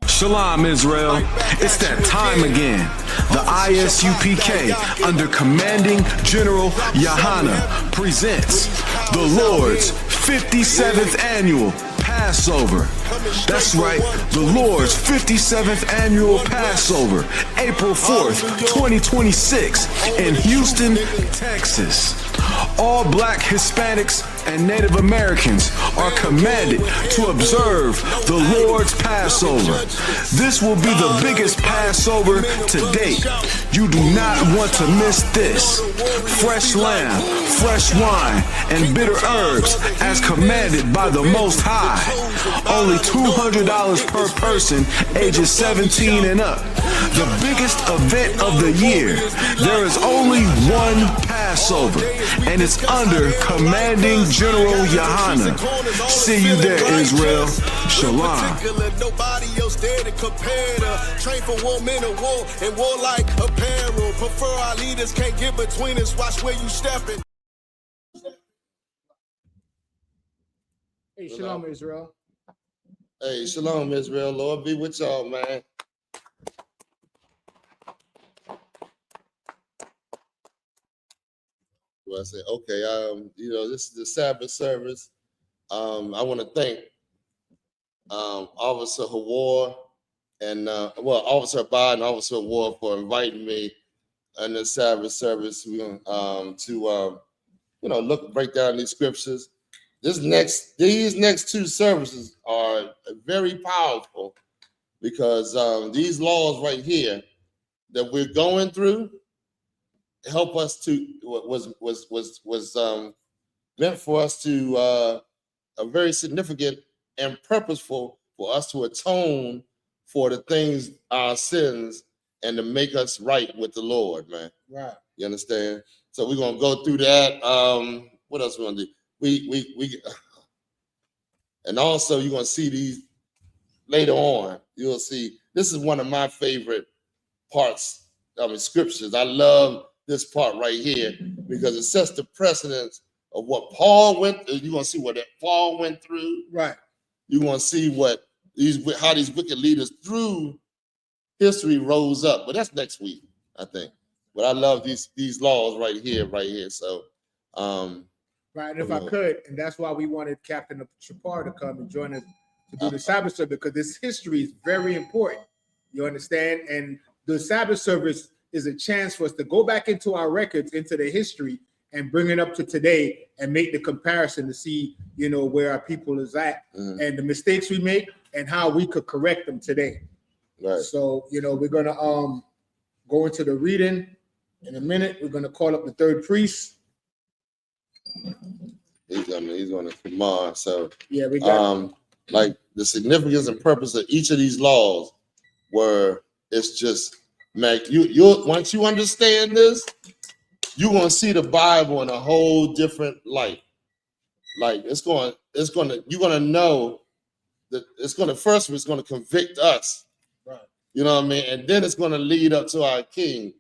Shalom, Israel. It's that time again. The I.S.U.P.K. under Commanding General YAHANNA presents the Lord's 57th Annual Passover. That's right, the Lord's 57th Annual Passover, April 4th, 2026 in Houston, Texas. All Black, Hispanics, and Native Americans are commanded to observe the Lord's Passover. This will be the biggest Passover to date. You do not want to miss this. Fresh lamb, fresh wine, and bitter herbs as commanded by the Most High. Only $200 per person ages 17 and up. The biggest event of the year. There is only one Passover, and it's under Commanding General YAHANNA. See you there, Israel. Shalom. Nobody else there to compare to. Train for war, men of war, and warlike apparel. Prefer our leaders, can't get between us. Watch where you stepping. Hey, shalom, Israel. Hey, shalom, Israel. Lord be with y'all, man. Well, I said, okay, this is the Sabbath service. I want to thank Officer Hawar and Officer Abad and Officer Hawar for inviting me in the Sabbath service. We're going to break down these scriptures. These next two services are very powerful because these laws right here that we're going through help us to was meant for us to a very significant and purposeful for us to atone for the things, our sins, and to make us right with the Lord, man. Right. You understand? So we're gonna go through that. What else we gonna do? We and also you're gonna see these later on. You'll see this is one of my favorite parts of the scriptures. I love this part right here because it sets the precedence of what Paul went through. You're gonna see what Paul went through. Right. You're gonna see how these wicked leaders through history rose up. But that's next week, I think. But I love these laws right here. So right. And if I could, and that's why we wanted Captain Shapar to come and join us to do the Sabbath service, because this history is very important. You understand? And the Sabbath service is a chance for us to go back into our records, into the history, and bring it up to today and make the comparison to see, where our people is at and the mistakes we make and how we could correct them today. Right. So, we're going to go into the reading in a minute. We're going to call up the third priest. He's gonna come on. So yeah, we got like the significance and purpose of each of these laws it's just you once you understand this, you're gonna see the Bible in a whole different light. Like you're gonna know that it's gonna convict us. right. You know what I mean? And then it's gonna lead up to our King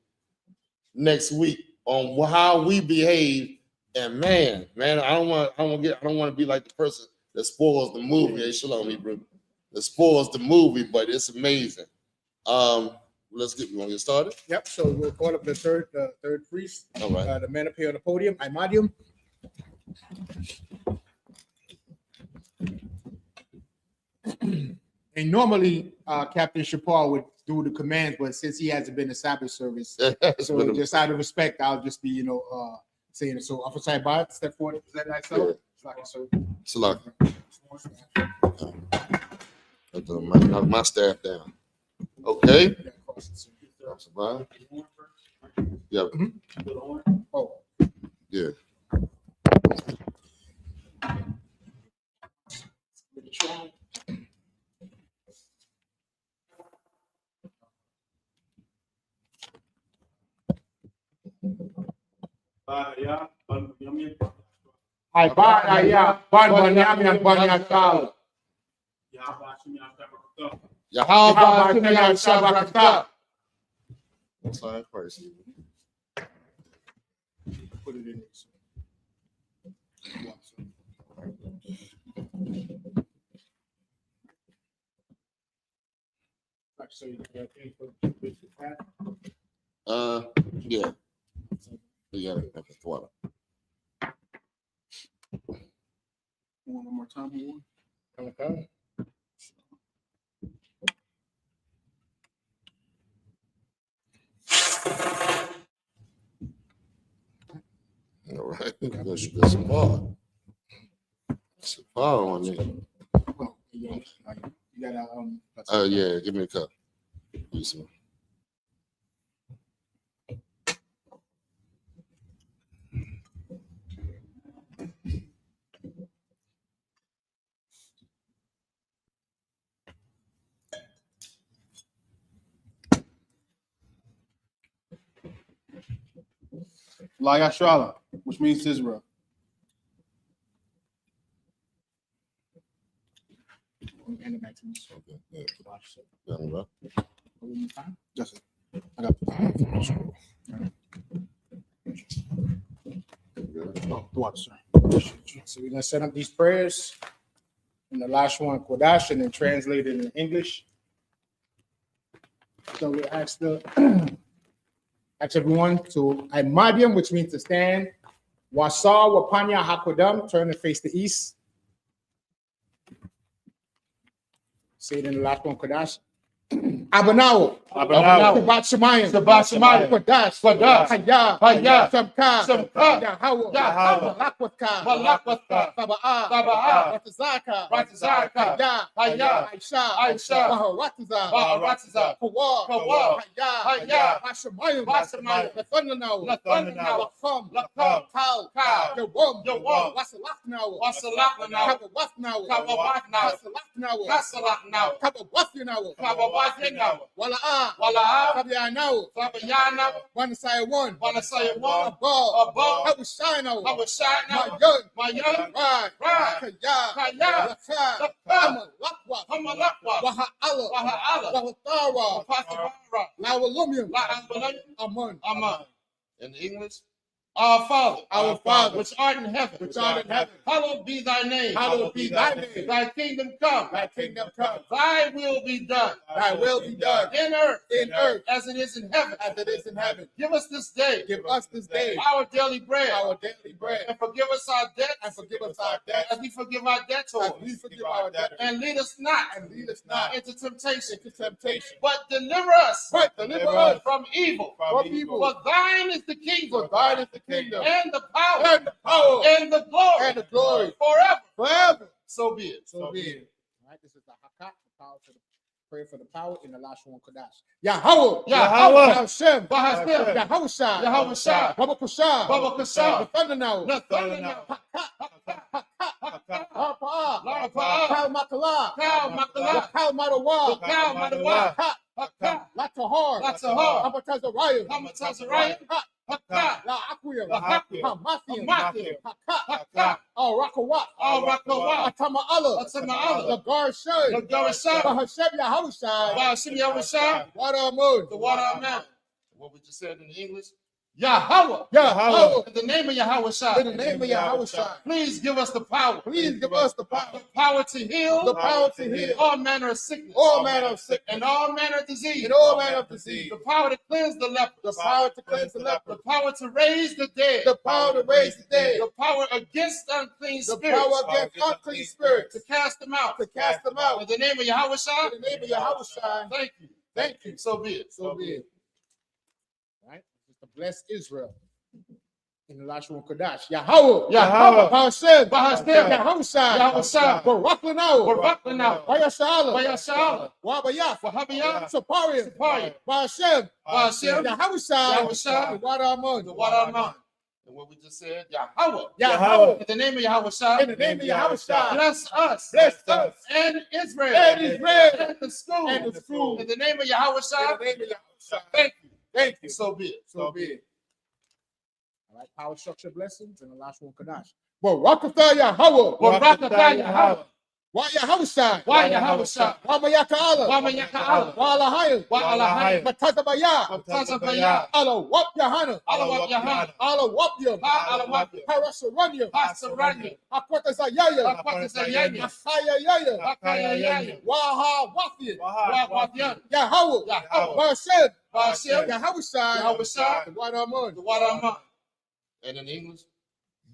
next week on how we behave. And man, I don't want to be like the person that spoils the movie. Hey, shalom, Hebrew. That spoils the movie, but it's amazing. We want to get started? Yep. So we'll call up the third priest. All right. The man up here on the podium, Imadium. And normally, Captain Shapar would do the commands, but since he hasn't been to Sabbath service, so just out of respect, I'll just be, saying it. So, Officer Ibad, step forward. Is that nice? Salah. Knock my staff down. Okay. Yeah. Oh. Yeah. Sorry, first. Put it in. So you got anything for that? Yeah. You got it. Okay, water. One more time. Okay. All right. There's some power. Some power on there. Oh, you gotta Oh, yeah. Give me a cup. Use some. YAHANNA, which means Israel. Hand it back to me. Okay. Yeah. Done, bro. That's it. I got the water, sir. So we're gonna set up these prayers. And the last one, Kodash, and then translate it in English. So we ask everyone to Imadium, which means to stand. Wasa Wapanya Hakodam, turn and face the east. Say it in the last one, Kodash. Abanaw. Shabbat Shemayim. Kodash. Hayah. Shamka. Yahweh. Malakwaka. Saba'ah. Ratazaka. Hayah. Aisha. Baharatiza. Kawah. Hayah. Hashemayim. Nathanaw. Lakam. Kal. Yawam. Wasalaknaw. Kabawafnaw. Kabawafnaw. Wala'a. Fabianaw. Wanasaya one. Above. Habashinaw. Mayun. Kaya. Hamalakwa. Waha'ala. Wahatara. Lawalumium. Aman. In English, our Father, which art in heaven, hallowed be thy name. Thy kingdom come. Thy will be done. In earth. As it is in heaven. Give us this day. Our daily bread. And forgive us our debts. As we forgive our debtors. And lead us not. Into temptation. But deliver us. From evil. For thine is the kingdom. And the power. And the glory. Forever. So be it. All right, this is the Hakat, the power for the prayer for the power in the last one, Kodash. Yahweh. Hashem. Yahweh. Baba Kusha. Nathanaw. Kal Makala. Kal Madawa. Latahar. Amatazariah. La Aquia. Hamathium. Rakawat. Atama Allah. The Garshad. Bahashem Yahushai. Water Amun. The water of man. What we just said in English. Yahweh. In the name of Yahweh. Please give us the power. The power to heal. All manner of sickness. And all manner of disease. The power to cleanse the leper. The power to raise the dead. The power against unclean spirits. To cast them out. In the name of Yahweh. Thank you. So be it. Right? To bless Israel. In the last one, Kodash. Yahweh. Hashem. Yahushai. Baraklanaw. Wayashala. Wabayaf. Saparium. Bahashem. Yahushai. Water Amun. And what we just said, Yahweh. In the name of Yahweh. Bless us. And Israel. And the school. In the name of Yahweh. Thank you. So be it. All right, power structure blessings and the last one, Kadash. Barakatah Yahweh. YAHANNA. YAHANNA. Wamayaka'ala. Wamayaka'ala. Wa'alahayan. Wa'alahayan. Matazabaya. Matazabaya. Ala-wap Yahanna. Alawap Yahanna. Ala-wapyam. Alawapyam. Harasaranyam. Hasaranya. Akwatazayaya. Akwatazayanya. Akayayaya. Akayayanya. Wahawafyan. Wahawafyan. Yahweh. Yahweh. Barshem. Barshem. Yahweh. Yahweh. The Wadamun. The Wadamun. And in English,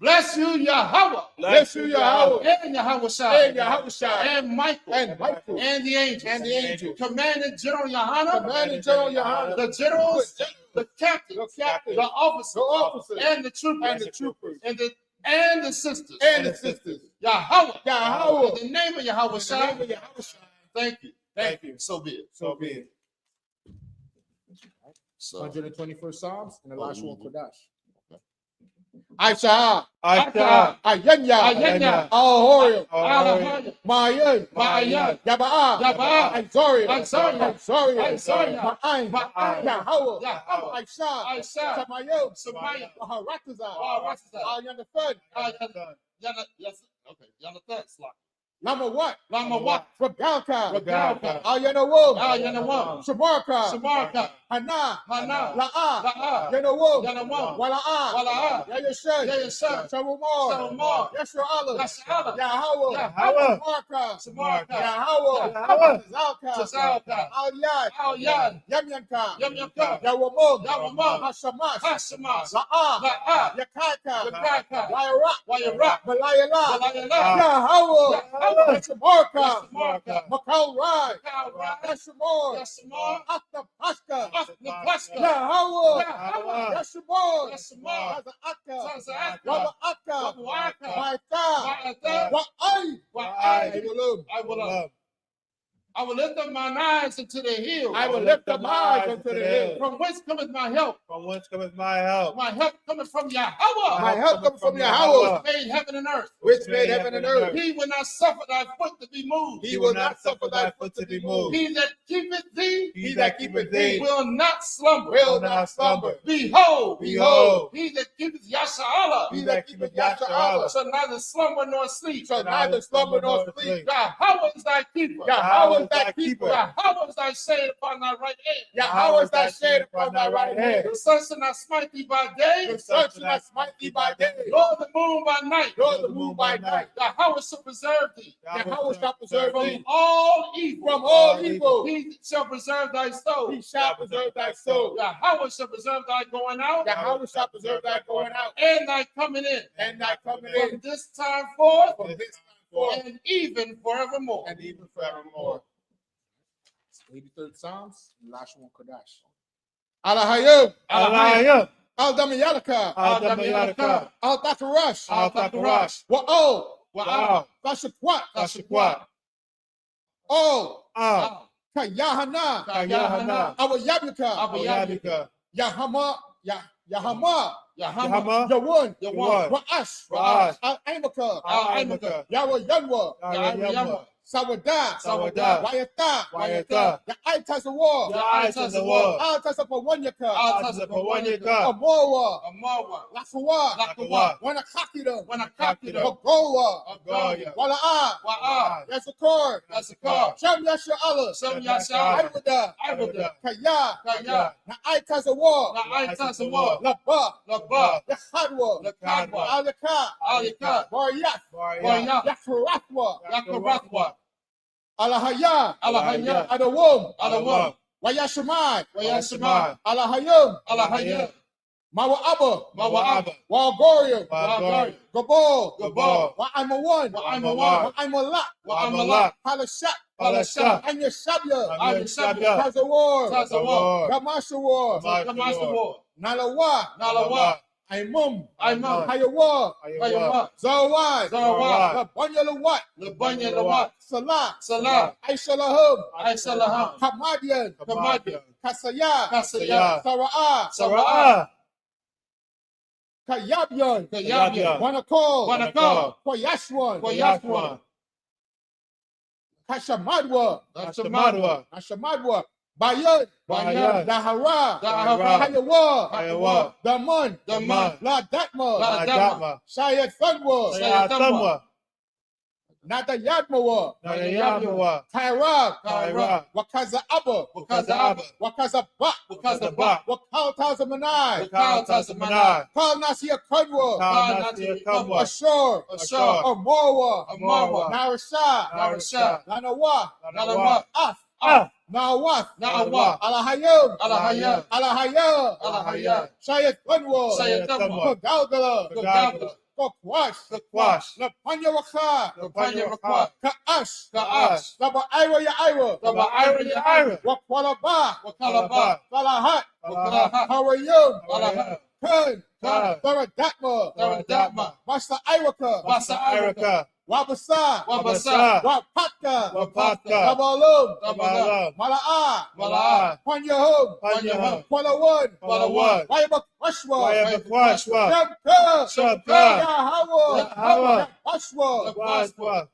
Bless you, Yahweh. Bless you, Yahweh. And Yahweh. And Yahweh. And Michael. And Michael. And the angels. And the angels. Commanding General Yahanna. Commanding General Yahanna. The generals. The captains. The captains. The officers. The officers. And the troopers. And the troopers. And the sisters. And the sisters. Yahweh. Yahweh. In the name of Yahweh. In the name of Yahweh. Thank you. Thank you. so be it. So be it. So 121st Psalms and the last one, Kodash. I-S-U-P-K. Ayanya. Ayanya. Ahorim. Alahaya. Mayan. Ma'ayan. Yaba'a. Yaba'a. Azoriah. Azoriah. Azoriah. Azoriah. Ma'ayin. Ma'ayin. Yahweh. Yahweh. Aisha. Aisha. Samayo. Samaya. Waharataza. Waharataza. Ayanathan. Yes. Okay. Yanathan. Slot. Lama what? Lama what? Regalka. Regalka. Ayanawum. Ayanawum. Shamarka. Shamarka. Hana. Hana. La'a. La'a. Yanawum. Yanawum. Wala'a. Wala'a. Yayashan. Yayashan. Shamumar. Shamumar. Yeshua Yeshua. Yahweh. Yahweh. Samarka. Samarka. Yahweh. Yahweh. Zalka. Tazalka. Al-Yad. Al-Yad. Yamyanka. Yamyanka. Yawamum. Yawamum. Hashamas. Hashamas. La'a. La'a. Yakaka. Yakaka. Wayarak. Wayarak. Malayala. Malayala. Yahweh. Yahweh. Samarka. Samarka. Makal Rai. Makal Rai. Yashamor. Yashamor. Akta Paska. Akta Paska. Yahweh. Yahweh. Yashamor. Yashamor. Zaza Akka. Zaza Akka. Waba Akka. Waba Akka. Ma'ata. Ma'ata. Wa'ai. Wa'ai. I will love. I will lift up mine eyes into the hills. I will lift up my eyes unto the hill. From whence cometh my help? From whence cometh my help? My help cometh from Yahweh. My help comes from Yahweh, Which made heaven and earth. which made heaven and earth. He will not suffer thy foot to be moved. He will not suffer thy foot to be moved. He that keepeth thee He that keepeth thee will not slumber. Will not slumber. Behold, Behold, he that keepeth Yasha'Allah he that keepeth Yahshua shall neither slumber nor sleep. Shall neither slumber nor sleep. Yahweh is thy keeper. Yahweh is thy keeper. Yahweh is thy shade upon thy right hand. Yahweh is thy shade upon thy right hand. The sun shall not smite thee by day, The sun shall not smite thee by day, nor the moon by night. nor the moon by night. Yahweh shall preserve thee Yahweh shall preserve from thee all evil. from all evil. He shall preserve thy soul. He shall preserve thy soul. Yahweh shall preserve thy going out Yahweh shall preserve thy going out and thy coming in and thy coming from in this time forth from this time forth and even forevermore. and even forevermore. 83rd Psalms, last one, Kodash. Alahayim, Alahayim, Al-Damayalaka, Al-Damayalaka, Al-Takarash, Al-Takarash, Wa'o, Wa'al, Vashakwat, Tashakwat, O, Al, Kayahana, YAHANNA, Awayabika, Yabika, Yahama, Yahama, Yahama, Yawun, Yawun, Wa'ash, Wa'ash, Al-Amaka, Al-Amaka, Yahweh Yanwa, Yahweh, Sawada, Sawada, Wayata, Wayata, Ya'aitas the war, Ya'aitas the war, Altas of Pawanyaka, Altas of Pawanyaka, Amoa, Amawa, Lakawa, Lakawa, Wanakakida, Wanakakida, Ogoa, Goya, Wala'a, Wa'a, Yasakor, Yasakar, Shem Yasha Allah, Shem Yasha, Iwada, Iwada, Kaya, Kaya, Na'aitas the war, Na'aitas the war, Laba, Laba, Yahadwa, Lakadwa, Alaka, Alika, Baryat, Warya, Yakarathwa, Yakarathwa, Alahaya, Alahaya, Adawum, Alawam, Wayashamai, Wayashima, Alahayim, Alahaya, Mawa'aba, Mawa'aba, Wa'agoria, Wa'agoria, Gabal, Gabal, Wa'amawan, Wa'amawan, Wa'amalat, Wa'amalat, Halashat, Palashat, and Yashabya, Yashabya, Tazawar, Tazawar, Gamashawar, Gamashawar, Nalawa, Nalawa, Aimum, Aimum, Hayawa, Ayawa, Zawai, Zawai, Labanyalawat, Labanya Lawat, Salah, Salah, Aishalahum, Aisalaham, Hamadian, Kamadian, Kasaya, Kasaya, Sara'ah, Sara'ah, Kayabyan, Kayabya, Wanakol, Wanakal, Koyashwan, Koyashwan, Kashamadwa, Nashamadwa, Ashamadwa, Bayan, Bayan, Dahara, Dahara, Hayawa, Hayawa, Daman, Daman, La Datma, La Dama, Shayat Funwa, Shayat Funwa, Nada Yadmawa, Yahweh, Tyra, Tyra, Wakaza Abba, Wakaza Abba, Wakaza Bak, Wakaza Bak, Wakal Tazamanai, Wakal Tazamanai, Kal Nasia Kudwa, Kal Nasir Kabwa, Ashur, Ashur, Amowa, Amorwa, Narasha, Narasha, Nanawa, Nanawa, Af, Nawath, Na'awa, Alahayim, Alahaya, Alahaya, Alahaya, Shayat Kudwa, Shayat Kudwa, Galgala, Gagala, Kokwash, Kwash, Lapanya Waka, Lapanya Rakwa, Ka'ash, Ka'ash, Laba Ira Ya Ira, Daba Ira Yaira, Wakwalaba, Wakalaba, Falahat, Wakalaha, Harayim, Alaha, Kun, Kun, Tharadatma, Daradama, Basta Iraka, Basa Iraka, Wabasa, Wabasa, Wapatka, Wapatka, Dabalum, Dabalam, Mala'a, Mala'a, Panyahum, Panyahum, Kwalawood, Kwalawood, Wayabak Washwa, Wayabakwashwa, Shabka, Shabka, Yahawa, Yahawa, Washwa, Washwa,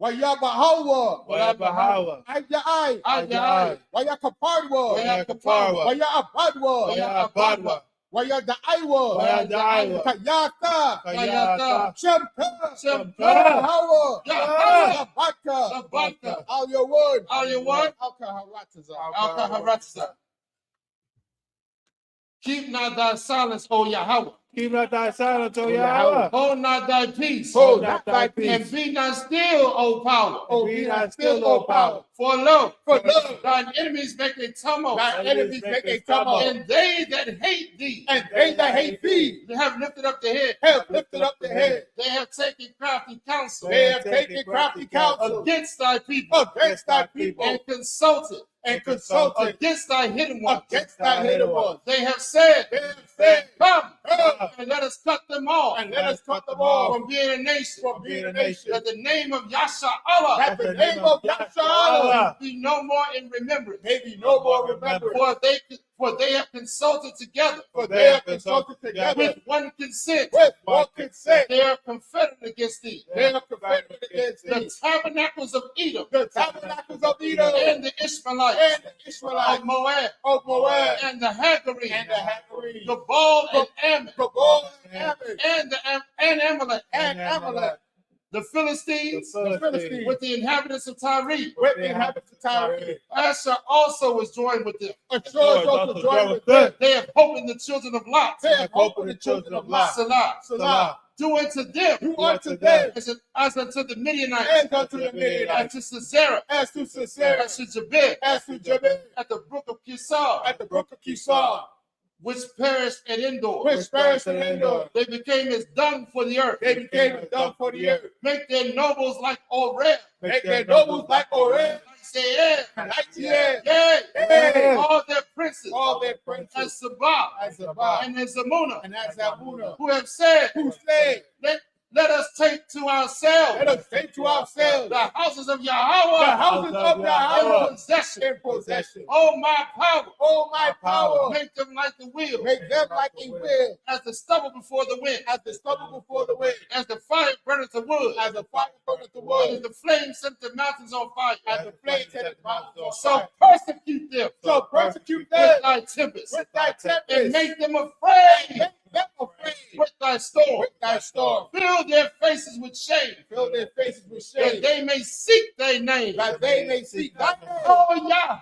Wayabahawa, Wayabahawa, Ajai, Ajai, Wayakaparwa, Wayakaparwa, Wayabadwa, Wayabadwa, Wayadaiwa, Wayadaiwa, Kayata, Kayata, Shabka, Shabka, Yahawa, Yahawa, Labaka, Labaka, Al Yawud, Al Yawud, Al-Kaharatazar. Al-Kaharatza. Keep not thy silence, O Yahweh. Keep not thy silence, O Yahweh. Hold not thy peace. Hold not thy And peace. be not still, O power. Oh, Be be not not still, still, O O power. For lo, For lo, thine enemies make a tumult, thy enemies make a tumult, and they that hate thee and they that hate thee they have lifted up the head. have lifted up the head. They have taken crafty counsel They have taken crafty counsel against thy people, against thy people and consulted consulted against thy hidden ones. against thy hidden ones. They have said, They have said, come, come, and let us cut them off and let us cut them off from being a nation. from being a nation. That the name of Yasha Allah That the name of Yahshua be no more in remembrance. may be no more remembered. For they have consulted together For they have consulted together with one consent. with one consent. They are confederate against thee. They are confederate against The thee. tabernacles of Edom The tabernacles of Edom and the Ishmaelites and the Israelites of Moab of Moab and the Hagari, and the Hagari, Gabal and Ammon Gabal and Ammon and Amalek, and Amalek, the Philistines the Philistines with the inhabitants of Tyre. with the inhabitants of Tyre. Asher also was joined with them. Ashur is also joined with them. They have hope in the children of Lot. They have hope in the children of Lot. Salah. Salah. Do unto them Do unto them as unto the Midianites, and unto the and Midianites, to Sisera, as to Sisera, as to Jabez, as to Jabez, at the brook of Kisar, at the brook of Kisar, which perished at Endor. which perished in Endor. They became as dung for the earth. They became a dung for the earth. Make their nobles like Oreb, Make their nobles like Oreb, like Seir, and Laitiel, yea, all their princes, all their as princes, Sabah, as Zabah, and as Zamunah, and as Zabuna, who have said, who said, let us take to ourselves let us take to ourselves the houses of the Yahweh houses of in Yahweh possession. in possession. Oh, my power, Oh, my power, make them like the wheel, make them like a wheel, as the stubble before the wind, as the stubble before the wind, as the fire burneth the wood, as the fire burneth the as wood, the flame set the mountains on fire. as the flame set the mountains on So fire. persecute them So persecute with them thy tempest, with thy and tempest, make them afraid make them afraid with thy storm. with thy storm. Fill their faces with shame, Fill their faces with that shame, they may seek thy name. that they may seek thy name. Oh, Yahweh,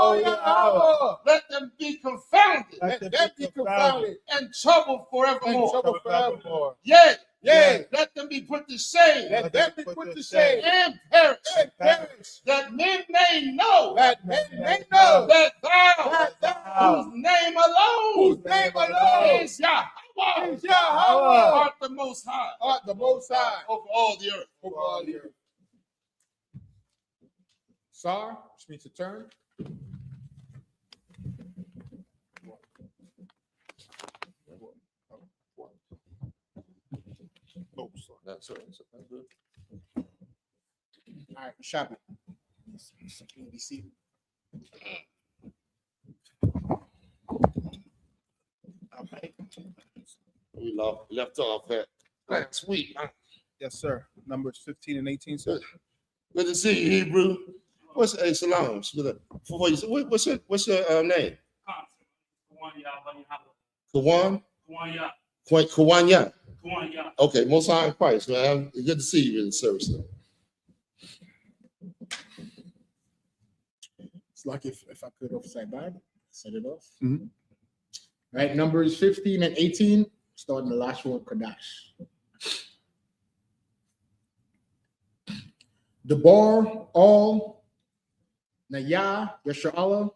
Oh, Yahweh, let them be confounded let them be confounded and troubled and forevermore. troubled forevermore. Yea, Yea, let them be put to shame let them be put to shame and perish, and perish, that men may know that men may know that thou, that thou, whose name alone whose name alone is Yahweh, is Yahweh, art the Most High art the Most High over all the earth. over all the earth. Sar, which means to turn. That's right. That's good. All right, shop it. Be seated. All right. We left off at last week. Yes, sir. Numbers 15 and 18, sir. Good to see you, Hebrew. What's SHALAM? What's your name? Kawan? Kawanya. Okay, Most High in Christ, man. Good to see you in the service. It's like if I could offside bad, set it off. Mhm. Right, Numbers 15 and 18, starting the last one, Kadash. Debar, all, Naya, Yesha'Allah,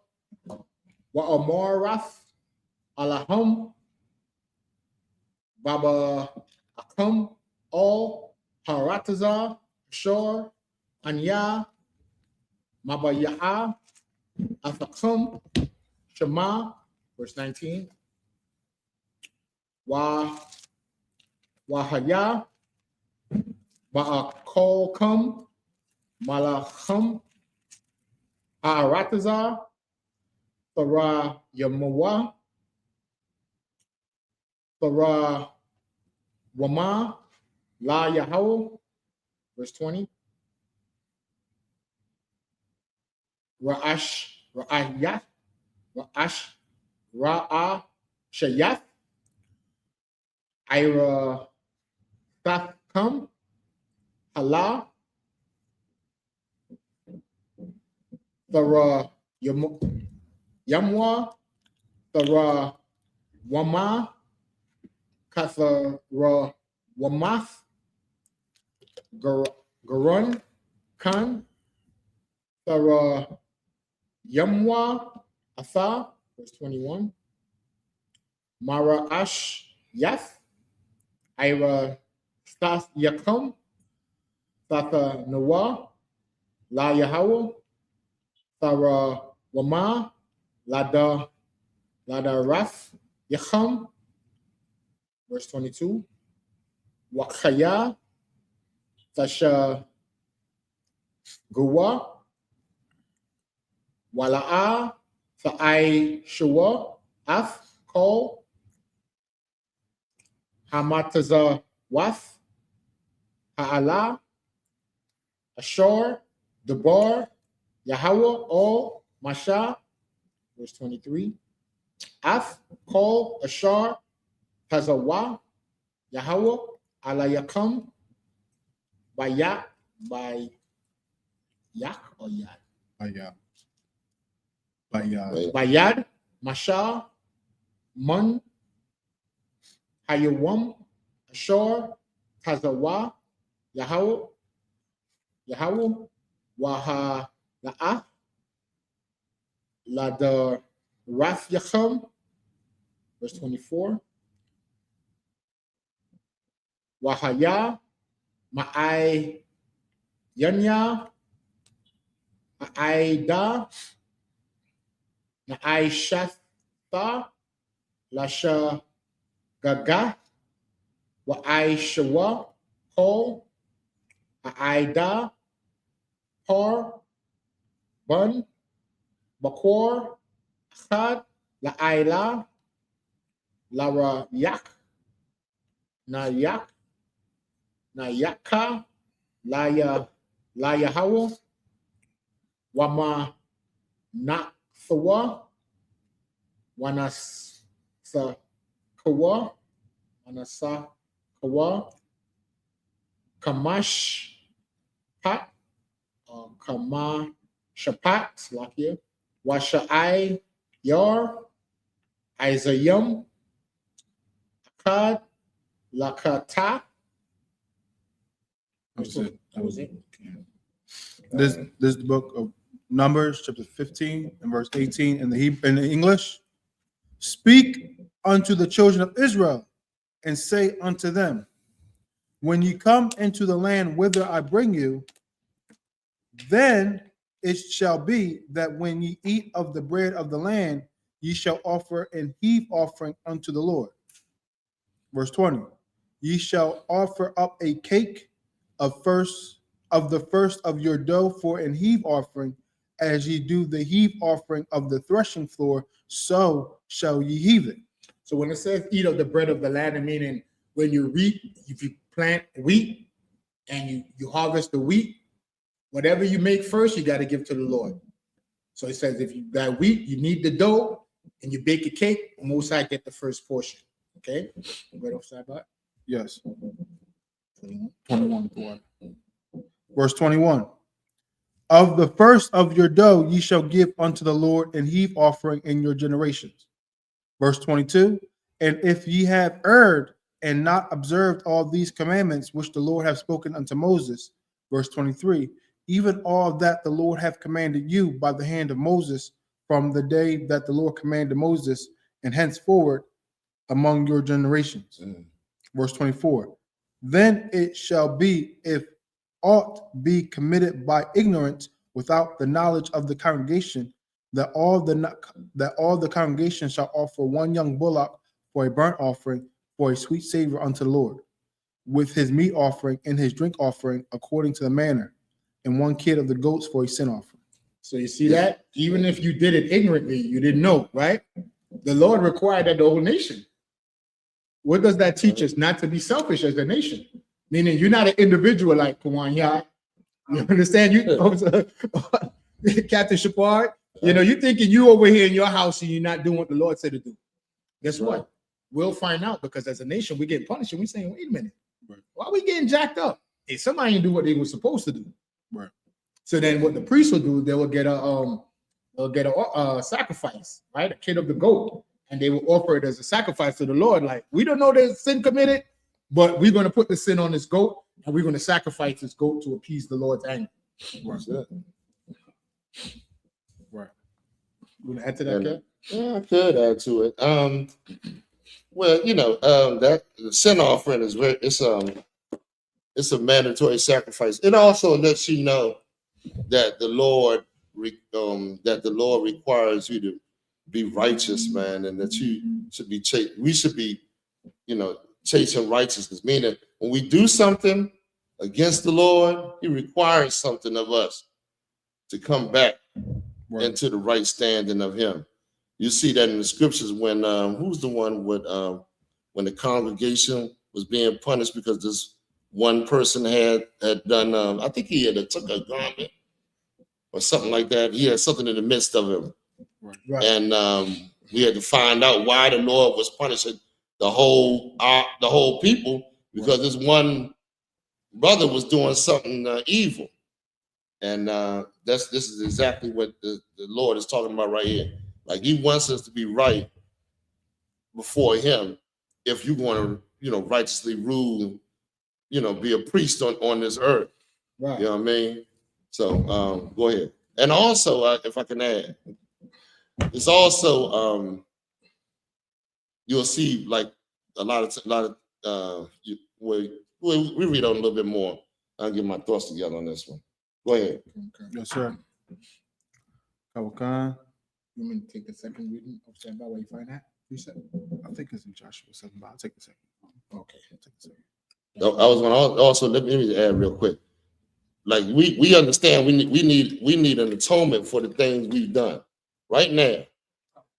Wa'amarath, Alaham, Baba Akam, all, Haratazah, Shor, Anya, Mabaya'a, Afakam, Shema, verse 19, Wahaya, Ba'akolkam, Malacham, Haaratazah, Thara Yamawa, Thara Wama, La Yahweh, verse 20, Ra'ash, Ra'a Shayath, Ira Tathkam, Hala, Thara Yamwa, Thara Wama, Kathara Wamath, Garun, Khan, Thara Yamwa, Atha, verse 21, Mara Ash Yath, Ira Stath Yakum, Thatha Nawa, La Yahweh, Thara Wama, Lada Rath Yacham, verse 22, Wakaya, Tasha Gua, Wala'a, Tha'ai Shua, Ath, Kol, Hamataza Wath, Ha'ala, Ashor, Debar, Yahweh, all, Masha, verse 23, Ath, Kol, Ashar, Tazawa, Yahweh, Alayakam, Bayak, by Yak or Yad? Bayad, Masha, Mun, Hayawam, Ashor, Tazawa, Yahweh, Waha, La'ah, Lada Rath Yacham, verse 24, Wahaya, Ma'ai Yanya, Ma'ai Na'ai Shatha, Lasha Gaga, Wa'ai Shawa, Kol, Aida, Par, Bun, Bakor, Chad, La'aila, Lara Yak, Nayak, Nayaka, Laya Hawa, Wama Naksawa, Wanasakawa, Kamash Pat, Kama Shapat, Slakia, Washa'ai Yar, Isayam, Akkad, Lakata. That was it. This is the book of Numbers, chapter 15 and verse 18 in the English. Speak unto the children of Israel and say unto them, when ye come into the land whither I bring you, then it shall be that when ye eat of the bread of the land, ye shall offer an heave offering unto the Lord. Verse 20, ye shall offer up a cake of the first of your dough for an heave offering, as ye do the heave offering of the threshing floor, so shall ye heave it. So when it says eat of the bread of the land, meaning when you reap, if you plant wheat and you harvest the wheat, whatever you make first, you got to give to the Lord. So it says if you got wheat, you need the dough, and you bake a cake, Most High get the first portion. Okay? Right offside back. Yes. 21. Verse 21. Of the first of your dough ye shall give unto the Lord an heave offering in your generations. Verse 22, and if ye have erred and not observed all these commandments which the Lord hath spoken unto Moses. Verse 23, even all that the Lord hath commanded you by the hand of Moses from the day that the Lord commanded Moses and henceforward among your generations. Verse 24, then it shall be, if aught be committed by ignorance without the knowledge of the congregation, that all the congregation shall offer one young bullock for a burnt offering for a sweet savor unto the Lord, with his meat offering and his drink offering according to the manner, and one kid of the goats for a sin offering. So you see that? Even if you did it ignorantly, you didn't know, right? The Lord required that the whole nation. What does that teach us? Not to be selfish as a nation. Meaning you're not an individual like Kawanya. You understand? You Captain Shepard, you know, you're thinking you over here in your house and you're not doing what the Lord said to do. Guess what? We'll find out, because as a nation, we're getting punished and we're saying, wait a minute, why are we getting jacked up? Hey, somebody didn't do what they were supposed to do. Right. So then what the priest will do, they will get a sacrifice, right? A kid of the goat, and they will offer it as a sacrifice to the Lord. Like, we don't know there's sin committed, but we're going to put the sin on this goat, and we're going to sacrifice this goat to appease the Lord's anger. Right. Right. You want to add to that, Kat? Yeah, I could add to it. Well, you know, that the sin offering is it's a mandatory sacrifice. It also lets you know that the Lord requires you to be righteous, man, and that you should be we should be, you know, chasing righteousness. Meaning, when we do something against the Lord, He requires something of us to come back into the right standing of Him. You see that in the scriptures when who's the one with when the congregation was being punished because this one person had done I think he had took a garment or something like that. He had something in the midst of him. Right. And we had to find out why the Lord was punishing the whole people, because this one brother was doing something evil. And this is exactly what the Lord is talking about right here. Like, He wants us to be right before Him if you want to, you know, righteously rule, you know, be a priest on this earth. Right. You know what I mean? So go ahead. And also, if I can add, it's also you'll see like a lot of we read on a little bit more. I'll get my thoughts together on this one. Go ahead. Okay. Yes, sir. Kawakan. You want me to take the second reading of Sabbath while you find that? You said, I think it's in Joshua 7, but I'll take the second. Okay. I'll take the second. I was going to also let me add real quick. Like, we understand we need an atonement for the things we've done right now.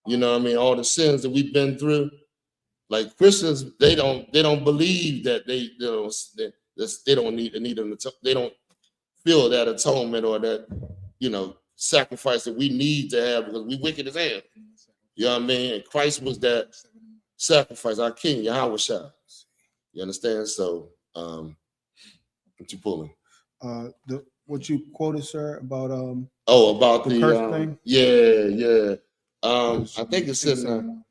You know what I mean? All the sins that we've been through. Like, Christians, they don't believe that they don't need an atonement. They don't feel that atonement or that, you know, sacrifice that we need to have, because we wicked as hell. You know what I mean? And Christ was that sacrifice, our King, YAHANNA. You understand? So, what you pulling? What you quoted, sir, about about the curse thing? Yeah. I think it's in.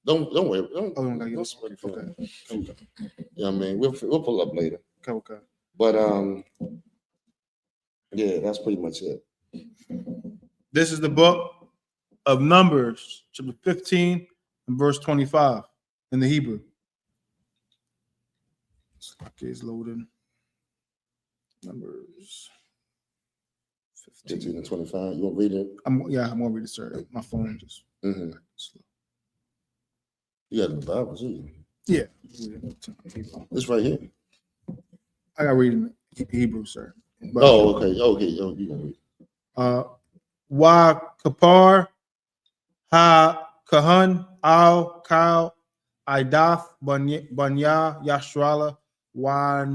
Don't worry. Don't sweat for that. Okay. You know what I mean? We'll pull up later. Okay. But yeah, that's pretty much it. This is the book of Numbers, chapter 15 and verse 25 in the Hebrew. It's loading. Numbers 15 and 25. You want to read it? I'm gonna read it, sir. My phone just slow. You got the Bible, too? Yeah. This right here. I got to read in Hebrew, sir. But, okay. Oh, you can read. Wa kapar ha kahan al kal idaf banya yashrala wa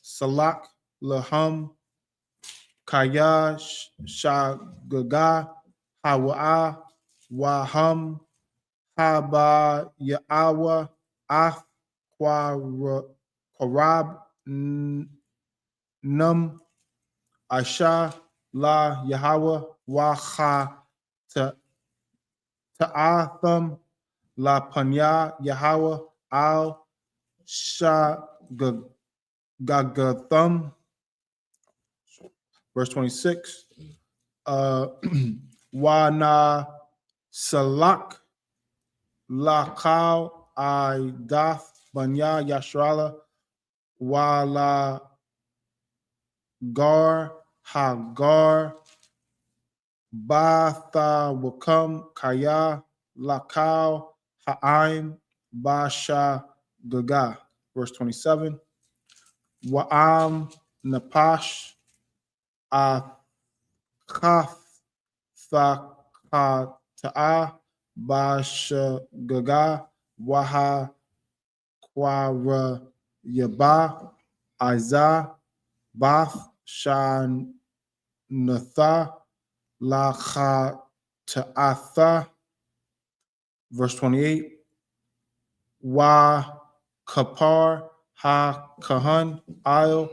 salak laham kaya shagaga hawa waham haba yaawa af kwarab num asha La Yahweh Waha Ta'atham La Panya Yahweh Al Shagagatham. Verse 26. Wana Salak Lakal I Dath Banya Yashrala Wala Gar Hagar Batha Wakam Kaya Lakal Ha'aim Basha Gaga. Verse 27. Wa'am Napash Akaf Thakata'a Basha Gaga Waha Kwara Yaba Iza Bath Shan Natha Lacha Ta'atha. Verse 28. Wa Kapar Ha Kahan Al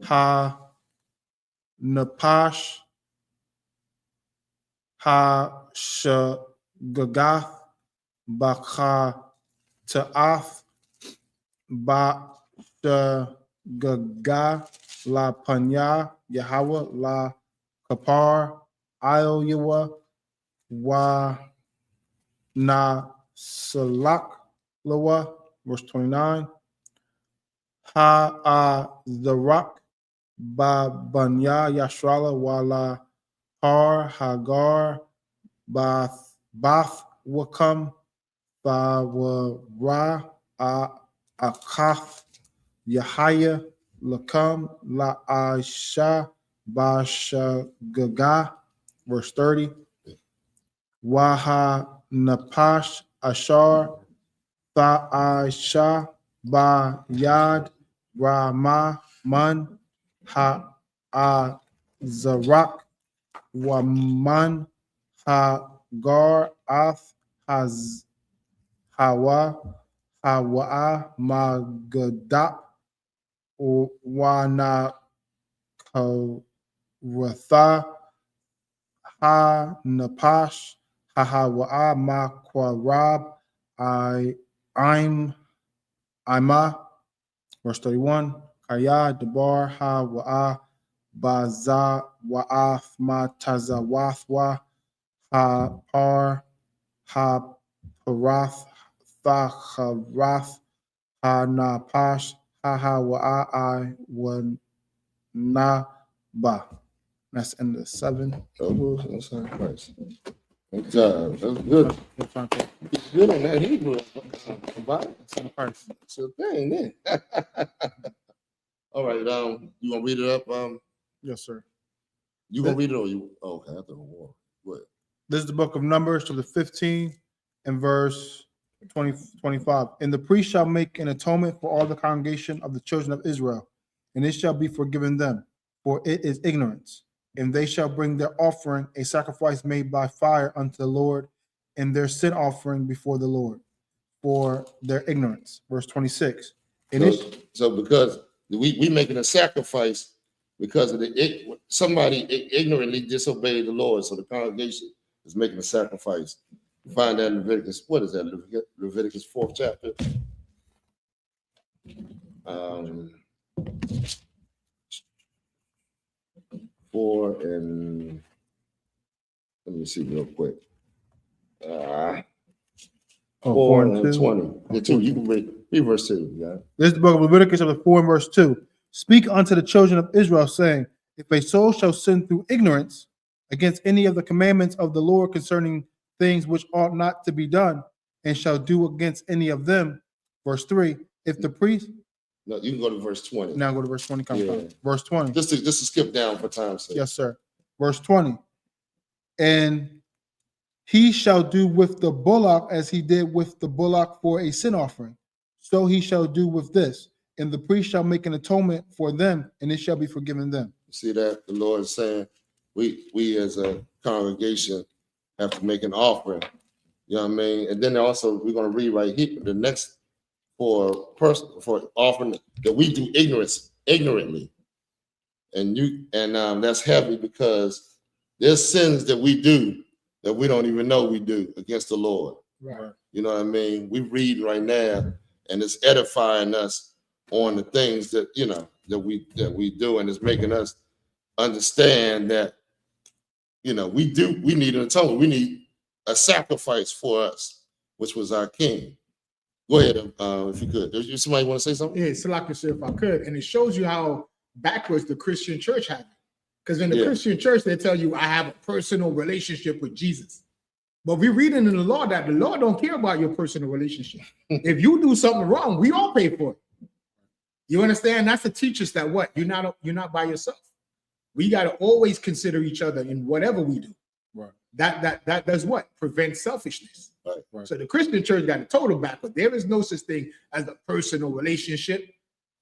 Ha Napash Ha Shagath Baka Ta'ath Ba Gaga La Panya Yahweh La Kapar Al Yawa Wa Na Salak Lawa. Verse 29. Ha the rock Ba Banya Yashrala Wala Har Hagar Bath Wakam Bawara Akath Yahaya Lakam La Aisha Basha Gaga. Verse 30. Waha Napash Ashar Tha Aisha Ba Yad Rama Man Ha Zarak Waman Hagar Ath Haz Hawa Hawa Magadap Wana Karatha Ha Napash Hahawa Makwarab Ima. Verse 31. Kaya Debar Ha Wa'a Baza Wa'af Matazawathwa Ha Par Ha Parath Thacharath Ha Napash Ha Ha Wa'a Naba. That's the end of 7. That's not Christ. Good job. That's good. It's good on that Hebrew. It's a thing, man. All right. You gonna read it up? Yes, sir. You gonna read it or you? Oh, okay, I thought it was. Go ahead. This is the book of Numbers, chapter 15 and verse 25. And the priest shall make an atonement for all the congregation of the children of Israel, and it shall be forgiven them, for it is ignorance. And they shall bring their offering, a sacrifice made by fire unto the Lord, and their sin offering before the Lord, for their ignorance. Verse 26. So because we making a sacrifice because of somebody ignorantly disobeyed the Lord, so the congregation is making a sacrifice. You find that in Leviticus. What is that? Leviticus 4th chapter. 4 and let me see real quick. 4 and 20. The 2. You can read verse 2. Yeah. This is the book of Leviticus, chapter 4 and verse 2. Speak unto the children of Israel, saying, if a soul shall sin through ignorance against any of the commandments of the Lord concerning things which ought not to be done, and shall do against any of them. Verse 3. If the priest. No, you can go to verse 20. Now go to verse 20. Verse 20. Just to skip down for time's sake. Yes, sir. Verse 20. And he shall do with the bullock as he did with the bullock for a sin offering. So he shall do with this. And the priest shall make an atonement for them, and it shall be forgiven them. See that? The Lord is saying we as a congregation have to make an offering. You know what I mean? And then also we're going to read right here the next for offering that we do ignorantly. And that's heavy because there's sins that we do that we don't even know we do against the Lord. Right. You know what I mean? We read right now, and it's edifying us on the things that that we do, and it's making us understand that we need an atonement. We need a sacrifice for us, which was our King. Go ahead, if you could. Does somebody want to say something? Yeah, Salaki said if I could, and it shows you how backwards the Christian church had it. Because in the Christian church, they tell you I have a personal relationship with Jesus. But we're reading in the law that the Lord don't care about your personal relationship. If you do something wrong, we all pay for it. You understand? That's to teach us that what? You're not by yourself. We got to always consider each other in whatever we do. Right. That does what? Prevent selfishness. Right. So the Christian church got a total backward. There is no such thing as a personal relationship.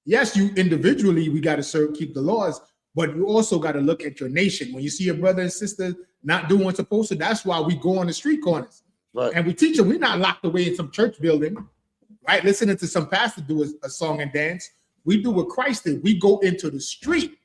Yes, you individually, we got to keep the laws, but you also got to look at your nation. When you see your brother and sister not doing what's supposed to, that's why we go on the street corners. Right. And we teach them. We're not locked away in some church building, right? Listening to some pastor do a song and dance. We do what Christ did. We go into the street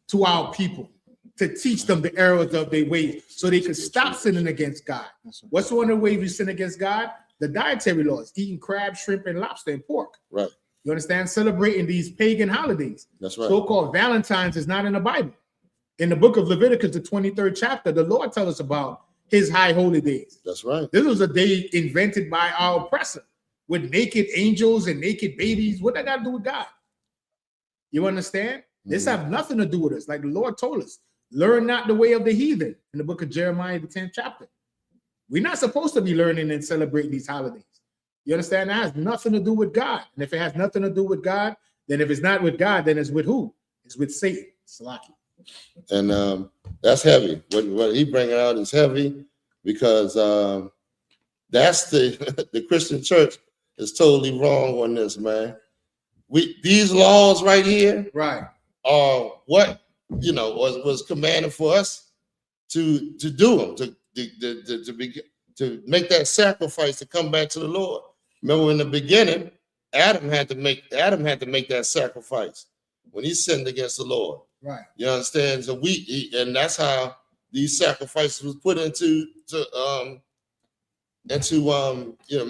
to our people to teach them the errors of their ways so they can stop sinning against God. What's one of the ways we sin against God? The dietary laws, eating crab, shrimp, and lobster and pork. Right. You understand? Celebrating these pagan holidays. That's right. So-called Valentine's is not in the Bible. In the book of Leviticus, the 23rd chapter, the Lord tells us about his high holy days. That's right. This was a day invented by our oppressor with naked angels and naked babies. What that got to do with God? You understand? This have nothing to do with us. Like the Lord told us, learn not the way of the heathen in the book of Jeremiah, the 10th chapter. We're not supposed to be learning and celebrating these holidays. You understand? That has nothing to do with God. And if it has nothing to do with God, then if it's not with God, then it's with who? It's with Satan. Salaki. And that's heavy. What he bringing out is heavy because that's the Christian church is totally wrong on this, man. These laws right here, right, are what was commanded for us to do them, to make that sacrifice to come back to the Lord. Remember in the beginning, Adam had to make that sacrifice when he sinned against the Lord. Right. You understand? So and that's how these sacrifices was put into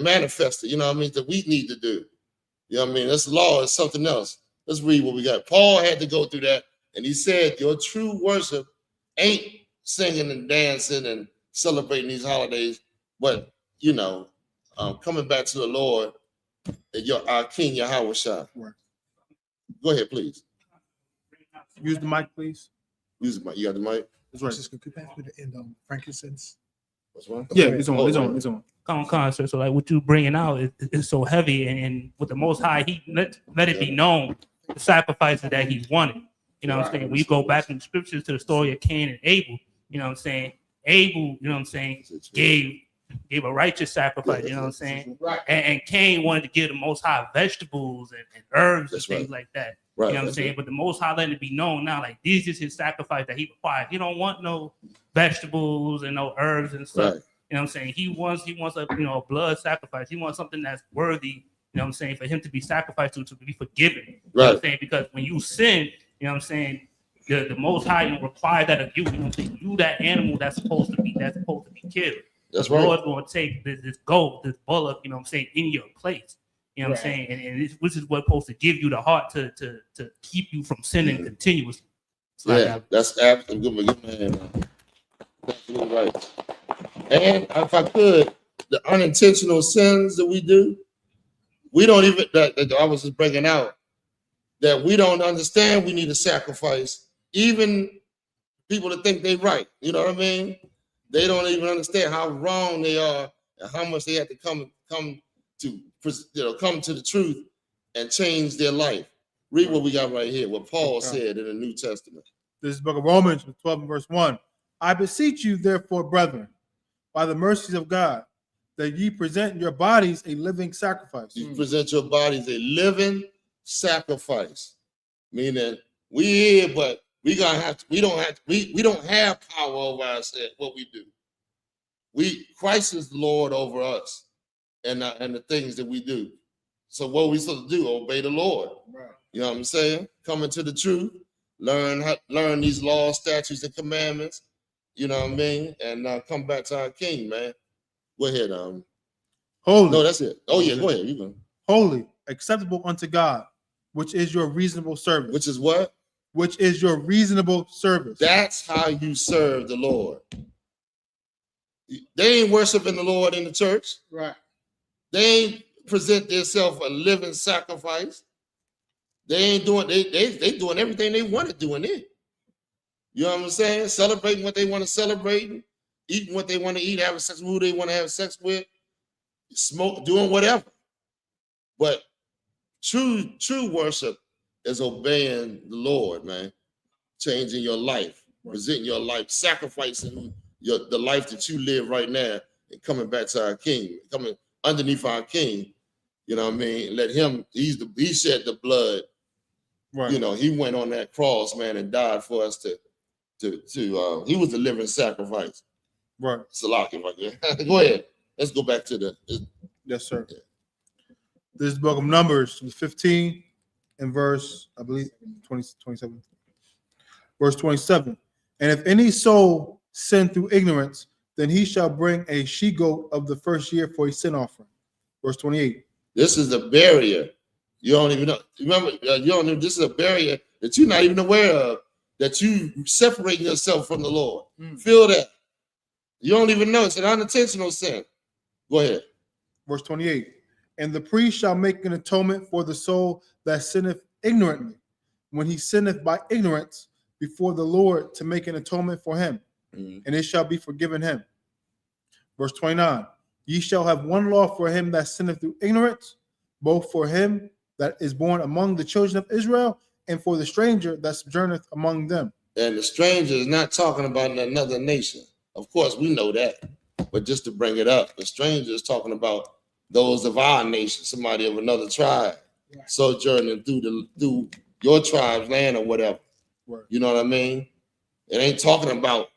manifested. You know what I mean? That we need to do. You know what I mean? This law is something else. Let's read what we got. Paul had to go through that, and he said, your true worship ain't singing and dancing and celebrating these holidays, but coming back to the Lord and our King Yahawashi. Right. Go ahead, please. Use the mic, please. Use the mic. You got the mic? That's right. Just could you pass me the end on frankincense? What's wrong? Yeah, it's on. It's on. Concert. So like what you bringing out is so heavy, and with the Most High, he let it be known the sacrifices that he wanted. You know what I'm saying? We go back in the scriptures to the story of Cain and Abel. You know what I'm saying? Abel, you know what I'm saying, gave a righteous sacrifice. You know what I'm saying? Right. And Cain wanted to give the Most High vegetables and herbs That's and things right. like that. Right. You know what I'm saying? But the Most High let it be known now, like these is his sacrifice that he required. He don't want no vegetables and no herbs and stuff. Right. You know what I'm saying? He wants a blood sacrifice. He wants something that's worthy, you know what I'm saying, for him to be sacrificed to be forgiven. You know what I'm saying? Because when you sin, you know what I'm saying, the Most High require that of you. You know what I'm saying? You that animal that's supposed to be killed. That's the right. Lord's gonna take this goat, this bullock, you know what I'm saying, in your place. You know what I'm saying? And which is what's supposed to give you the heart to keep you from sinning continuously. That's absolutely good. Man. Absolutely right. And if I could, the unintentional sins that we do, we don't even, that I was just bringing out, that we don't understand we need a sacrifice. Even people that think they're right, you know what I mean? They don't even understand how wrong they are and how much they have to come to the truth and change their life. Read what we got right here, what Paul said in the New Testament. This is the book of Romans, 12 and verse 1. I beseech you, therefore, brethren, by the mercies of God, that ye present your bodies a living sacrifice. You present your bodies a living sacrifice, meaning we here, but we don't have power over ourselves. What we do, Christ is the Lord over us, and the things that we do. So what are we supposed to do? Obey the Lord. Right. You know what I'm saying? Come into the truth learn these laws, statutes, and commandments. You know what I mean? And come back to our King, man. Go ahead. Holy. No, that's it. Oh yeah, go ahead. You go. Holy, acceptable unto God, which is your reasonable service. Which is what? Which is your reasonable service. That's how you serve the Lord. They ain't worshiping the Lord in the church. Right. They ain't present themselves a living sacrifice. They ain't doing they doing everything they want to do in it. You know what I'm saying? Celebrating what they want to celebrate, eating what they want to eat, having sex with who they want to have sex with, smoke, doing whatever. But true worship is obeying the Lord, man. Changing your life, presenting your life, sacrificing the life that you live right now, and coming back to our King, coming underneath our King. You know what I mean? Let him. He shed the blood. Right. You know, he went on that cross, man, and died for us to he was the living sacrifice. Right. Salaki, if I can. Go ahead. Let's go back to the. Yes, sir. Yeah. This is the book of Numbers, 15 and verse, I believe, 27. Verse 27. And if any soul sin through ignorance, then he shall bring a she-goat of the first year for a sin offering. Verse 28. This is a barrier. You don't even know. Remember, you don't know. This is a barrier that you're not even aware of, that you separating yourself from the Lord. Feel that. You don't even know. It's an unintentional sin. Go ahead. Verse 28. And the priest shall make an atonement for the soul that sinneth ignorantly, when he sinneth by ignorance before the Lord, to make an atonement for him, and it shall be forgiven him. Verse 29. Ye shall have one law for him that sinneth through ignorance, both for him that is born among the children of Israel, and for the stranger that sojourneth among them. And the stranger is not talking about another nation. Of course, we know that. But just to bring it up, the stranger is talking about those of our nation, somebody of another tribe, sojourning through your tribe's land or whatever. Right. You know what I mean? It ain't talking about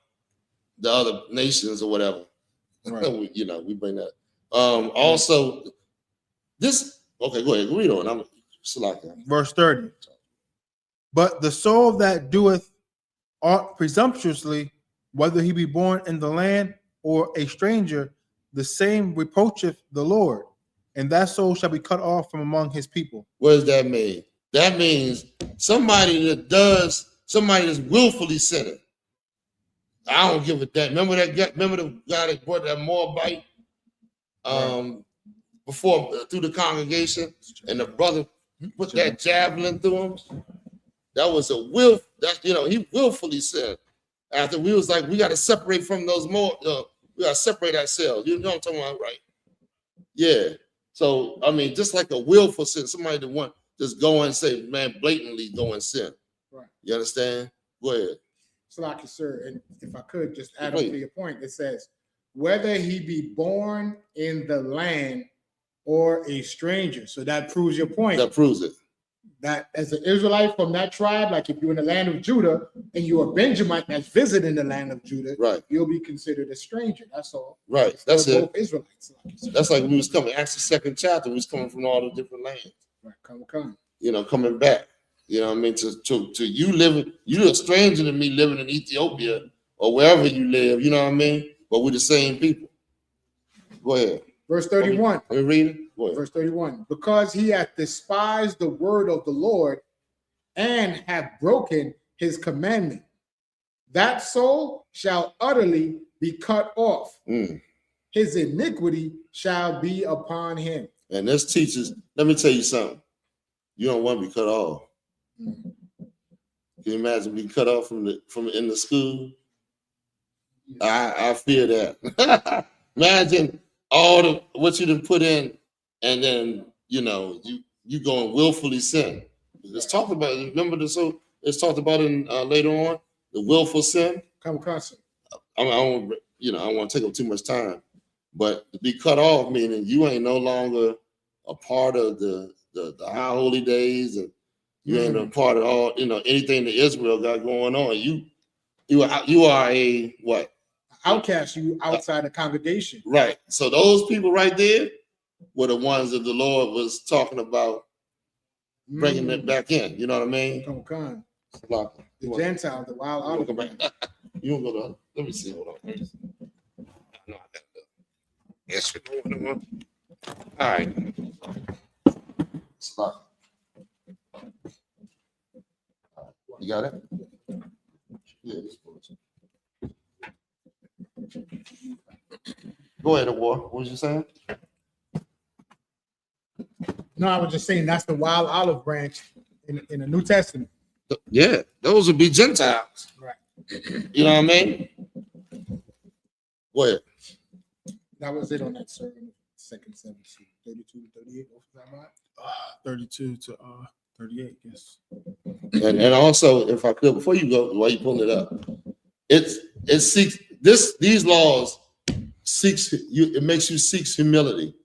the other nations or whatever. Right. You know, we bring that. Also, this, okay, go ahead, read on. I'm slacking. Verse 30. But the soul that doeth aught presumptuously, whether he be born in the land or a stranger, the same reproacheth the Lord, and that soul shall be cut off from among his people. What does that mean? That means somebody that's willfully sinning. I don't give a damn. Remember the guy that brought that Moabite before through the congregation, and the brother put that javelin through him? That was a will. That, you know, he willfully sinned. After we was like, we got to separate from those more. We got to separate ourselves. You know what I'm talking about, right? Yeah. So I mean, just like a willful sin, somebody that want just go and say, man, blatantly go and sin. Right. You understand? Go ahead. Salaki, sir, and if I could just add on to your point, it says, whether he be born in the land or a stranger. So that proves your point. That proves it. That as an Israelite from that tribe, like if you're in the land of Judah and you're a Benjamite that's visiting the land of Judah, right, you'll be considered a stranger. That's all. Right. That's it. Both Israelites. That's like we was coming. Acts the 2nd chapter. We was coming from all the different lands. Right. Come. You know, coming back. You know what I mean? To you living, you're a stranger to me living in Ethiopia or wherever you live. You know what I mean? But we're the same people. Go ahead. Verse 31. Are we reading? Verse 31. Because he hath despised the word of the Lord and hath broken his commandment, that soul shall utterly be cut off. His iniquity shall be upon him. And this teaches, let me tell you something. You don't want to be cut off. Can you imagine being cut off from in the school? I fear that. Imagine all what you done put in, and then you know you go and willfully sin. It's talked about. Remember this? So it's talked about in later on the willful sin. Come constant. I don't want to take up too much time, but to be cut off meaning you ain't no longer a part of the high holy days, and you ain't a part of all anything that Israel got going on. You are a what? Outcast, you outside the congregation. Right. So those people right there were the ones that the Lord was talking about bringing it back in. You know what I mean? Come. Salaki. The Gentiles, the wild You wanna olive. go back? You want to go to? Let me see. Hold on. No, I got the. Yes, we're going on. All right. Salaki. You got it? Yeah. This one. Go ahead, War. What was you saying? No, I was just saying that's the wild olive branch in the New Testament. Yeah, those would be Gentiles. Right. You know what I mean? Go ahead. That was it on that sermon, second 17, 32 to 38. What was that about? 32 to 38, yes. And also, if I could, before you go, while you pulling it up, it seeks these laws seeks you. It makes you seek humility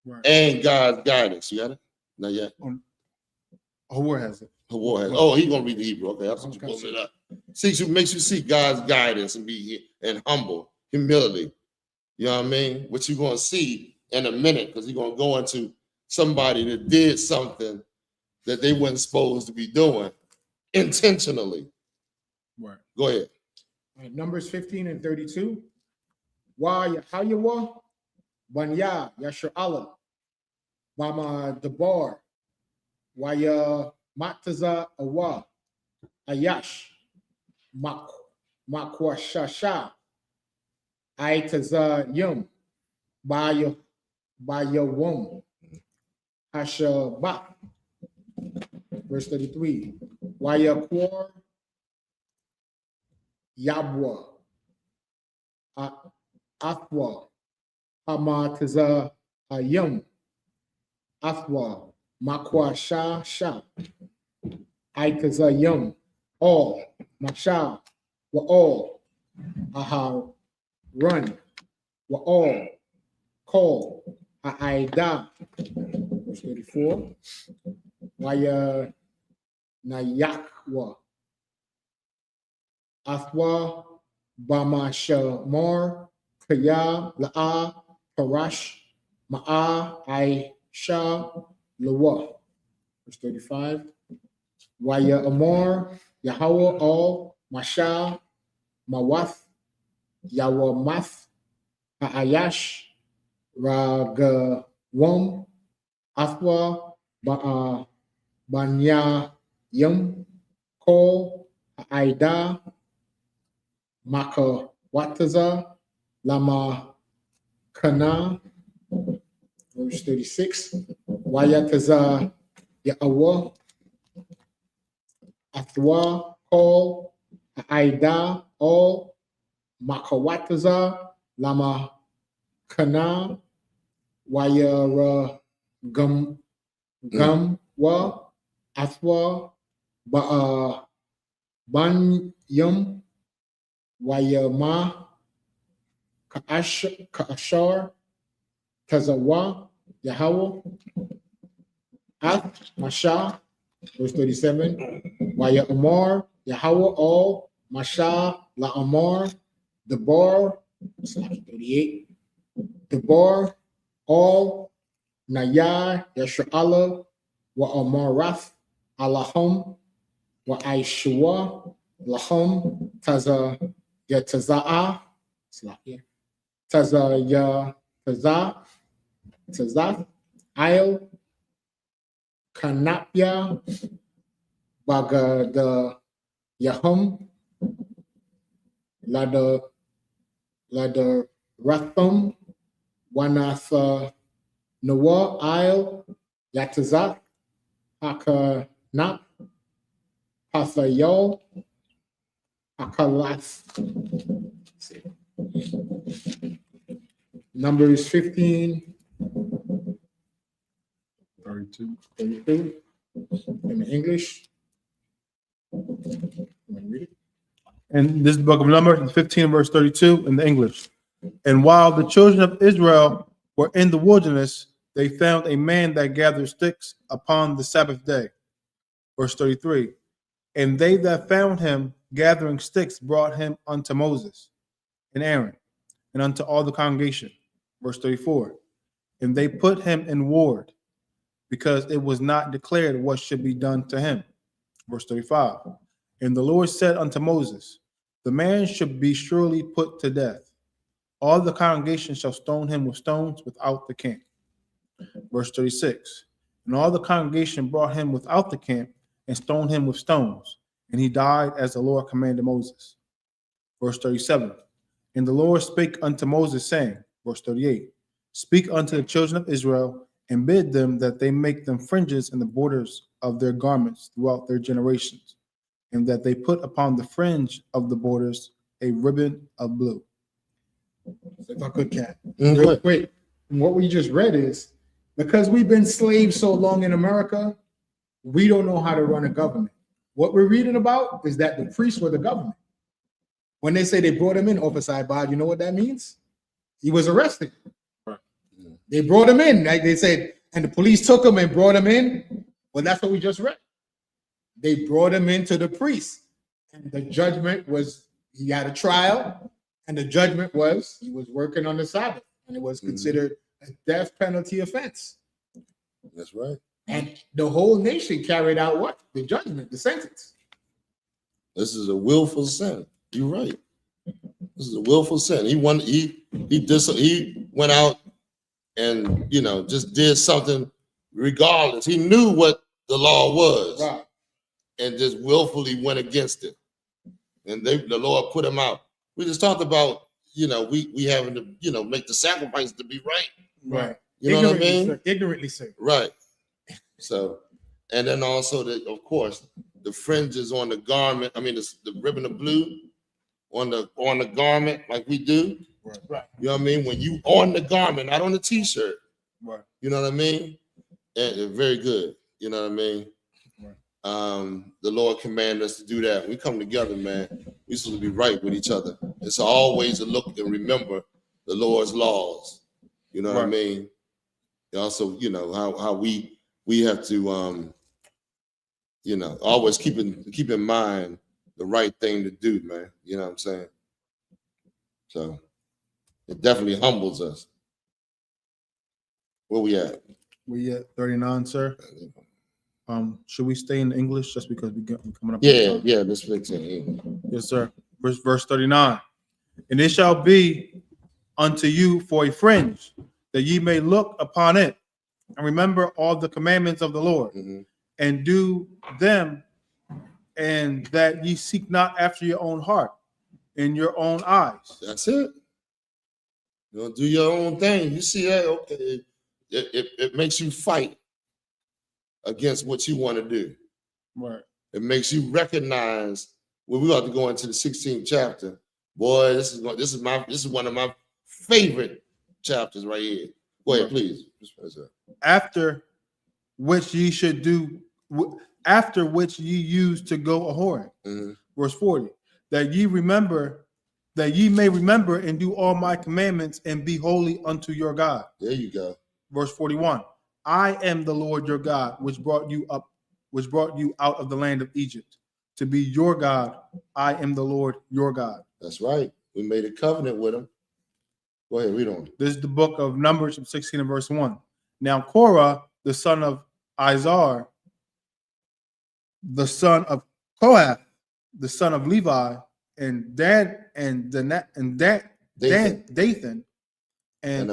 Right. and God's guidance. You got it? Not yet. Who has it? Oh, he's gonna read the Hebrew. Okay, that's what you pulling it up. Makes you seek God's guidance and and humble humility. You know what I mean? What you're gonna see in a minute, because you're gonna go into somebody that did something that they weren't supposed to be doing intentionally. Right. Go ahead. All right, Numbers 15 and 32. Wa Yahayawa, Banya, Yashar'ala, Bama Debar, Waya Mataza Awa, Ayash, Makwashasha, Aitaza Yum, Baya Wum, Hashabak. Verse 33. Waya Kwar, Yabwa, Athwa, Hamataza Ayum, Athwa, Makwa Sha, Aitaza Yum, all, Masha, wa all, Aha, run, wa all, call, Aida, verse 34. Waya Nayakwa, Athwa, Bama Shamar, Kaya, La'a, Parash, Ma'a, Aisha, Lawa. Verse 35. Waya Amor, Yahweh, all, Masha, Mawath, Yawamath, Ha'ayash, Ragawam, Athwa, Banya Yum, Kol, Aida, Maka Wataza, Lama Kana, verse 36. Wayataza Ya'awa, Athwa, Kol, Aida, all, Makawataza, Lama Kana, Wayara Gum, Wa, Athwa, Ban Yum, Wayama, Ka'ashar, Tazawa, Yahweh, Ath, Masha, verse 37. Waya Amar, Yahweh, all, Masha, La Amar, Debar, 38. Debar, all, Naya, Yashra'ala, Wa Amarath, Alahum, Wa I.S.U.P.K, Lahum, Taza, Yataza'a, Taza, Taza, Il, Kanapya, Baga the Yahum, Lada Rathum, Wanatha Noah, Il, Yatazak, Hakanap, Pathayo, Akalas. Numbers 15, 32. 32 in English. Read it. And this book of Numbers, 15, verse 32 in the English. And while the children of Israel were in the wilderness, they found a man that gathered sticks upon the Sabbath day. Verse 33. And they that found him gathering sticks brought him unto Moses and Aaron and unto all the congregation. Verse 34. And they put him in ward, because it was not declared what should be done to him. Verse 35. And the Lord said unto Moses, the man should be surely put to death. All the congregation shall stone him with stones without the camp. Verse 36. And all the congregation brought him without the camp and stoned him with stones. And he died as the Lord commanded Moses. Verse 37. And the Lord spake unto Moses, saying, verse 38, speak unto the children of Israel, and bid them that they make them fringes in the borders of their garments throughout their generations, and that they put upon the fringe of the borders a ribbon of blue. If I could, Cat, real quick. What we just read is, because we've been slaves so long in America, we don't know how to run a government. What we're reading about is that the priests were the government. When they say they brought him in, Officer Ibad, you know what that means? He was arrested. They brought him in, like they said, and the police took him and brought him in. Well, that's what we just read. They brought him into the priest, and the judgment was he had a trial, and the judgment was he was working on the Sabbath, and it was considered a death penalty offense. That's right. And the whole nation carried out what? The judgment, the sentence. This is a willful sin. You're right. This is a willful sin. He went out and just did something regardless. He knew what the law was, Right. and just willfully went against it. And the Lord put him out. We just talked about we having to make the sacrifice to be right. Right. You know what I mean? Ignorantly so. Right. So, and then also of course the fringes on the garment. I mean the ribbon of blue on the garment, like we do. Right. You know what I mean? When you on the garment, not on the t-shirt. Right. You know what I mean? And very good. You know what I mean? Right. The Lord commanded us to do that. We come together, man. We're supposed to be right with each other. It's always to look and remember the Lord's laws. You know what I mean? Also, how we have to always keep in mind the right thing to do, man. You know what I'm saying? So it definitely humbles us. Where we at? We at 39, sir. Should we stay in English just because we're coming up? Yeah, let's fix it. Yes, sir. Verse 39. And it shall be unto you for a fringe, that ye may look upon it and remember all the commandments of the Lord, and do them, and that ye seek not after your own heart in your own eyes. That's it. Do your own thing. You see that? Okay. It makes you fight against what you want to do. Right. It makes you recognize when we about to go into the 16th chapter. Boy, this is one of my favorite chapters right here. Go ahead, please. After which ye should do, after which ye use to go a whoring. Verse 40. That ye may remember and do all my commandments and be holy unto your God. There you go. Verse 41. I am the Lord your God, which brought you out of the land of Egypt, to be your God. I am the Lord your God. That's right. We made a covenant with him. Go ahead, read on. This is the book of Numbers 16 and verse 1. Now Korah, the son of Izar, the son of Kohath, the son of Levi, and Dathan, and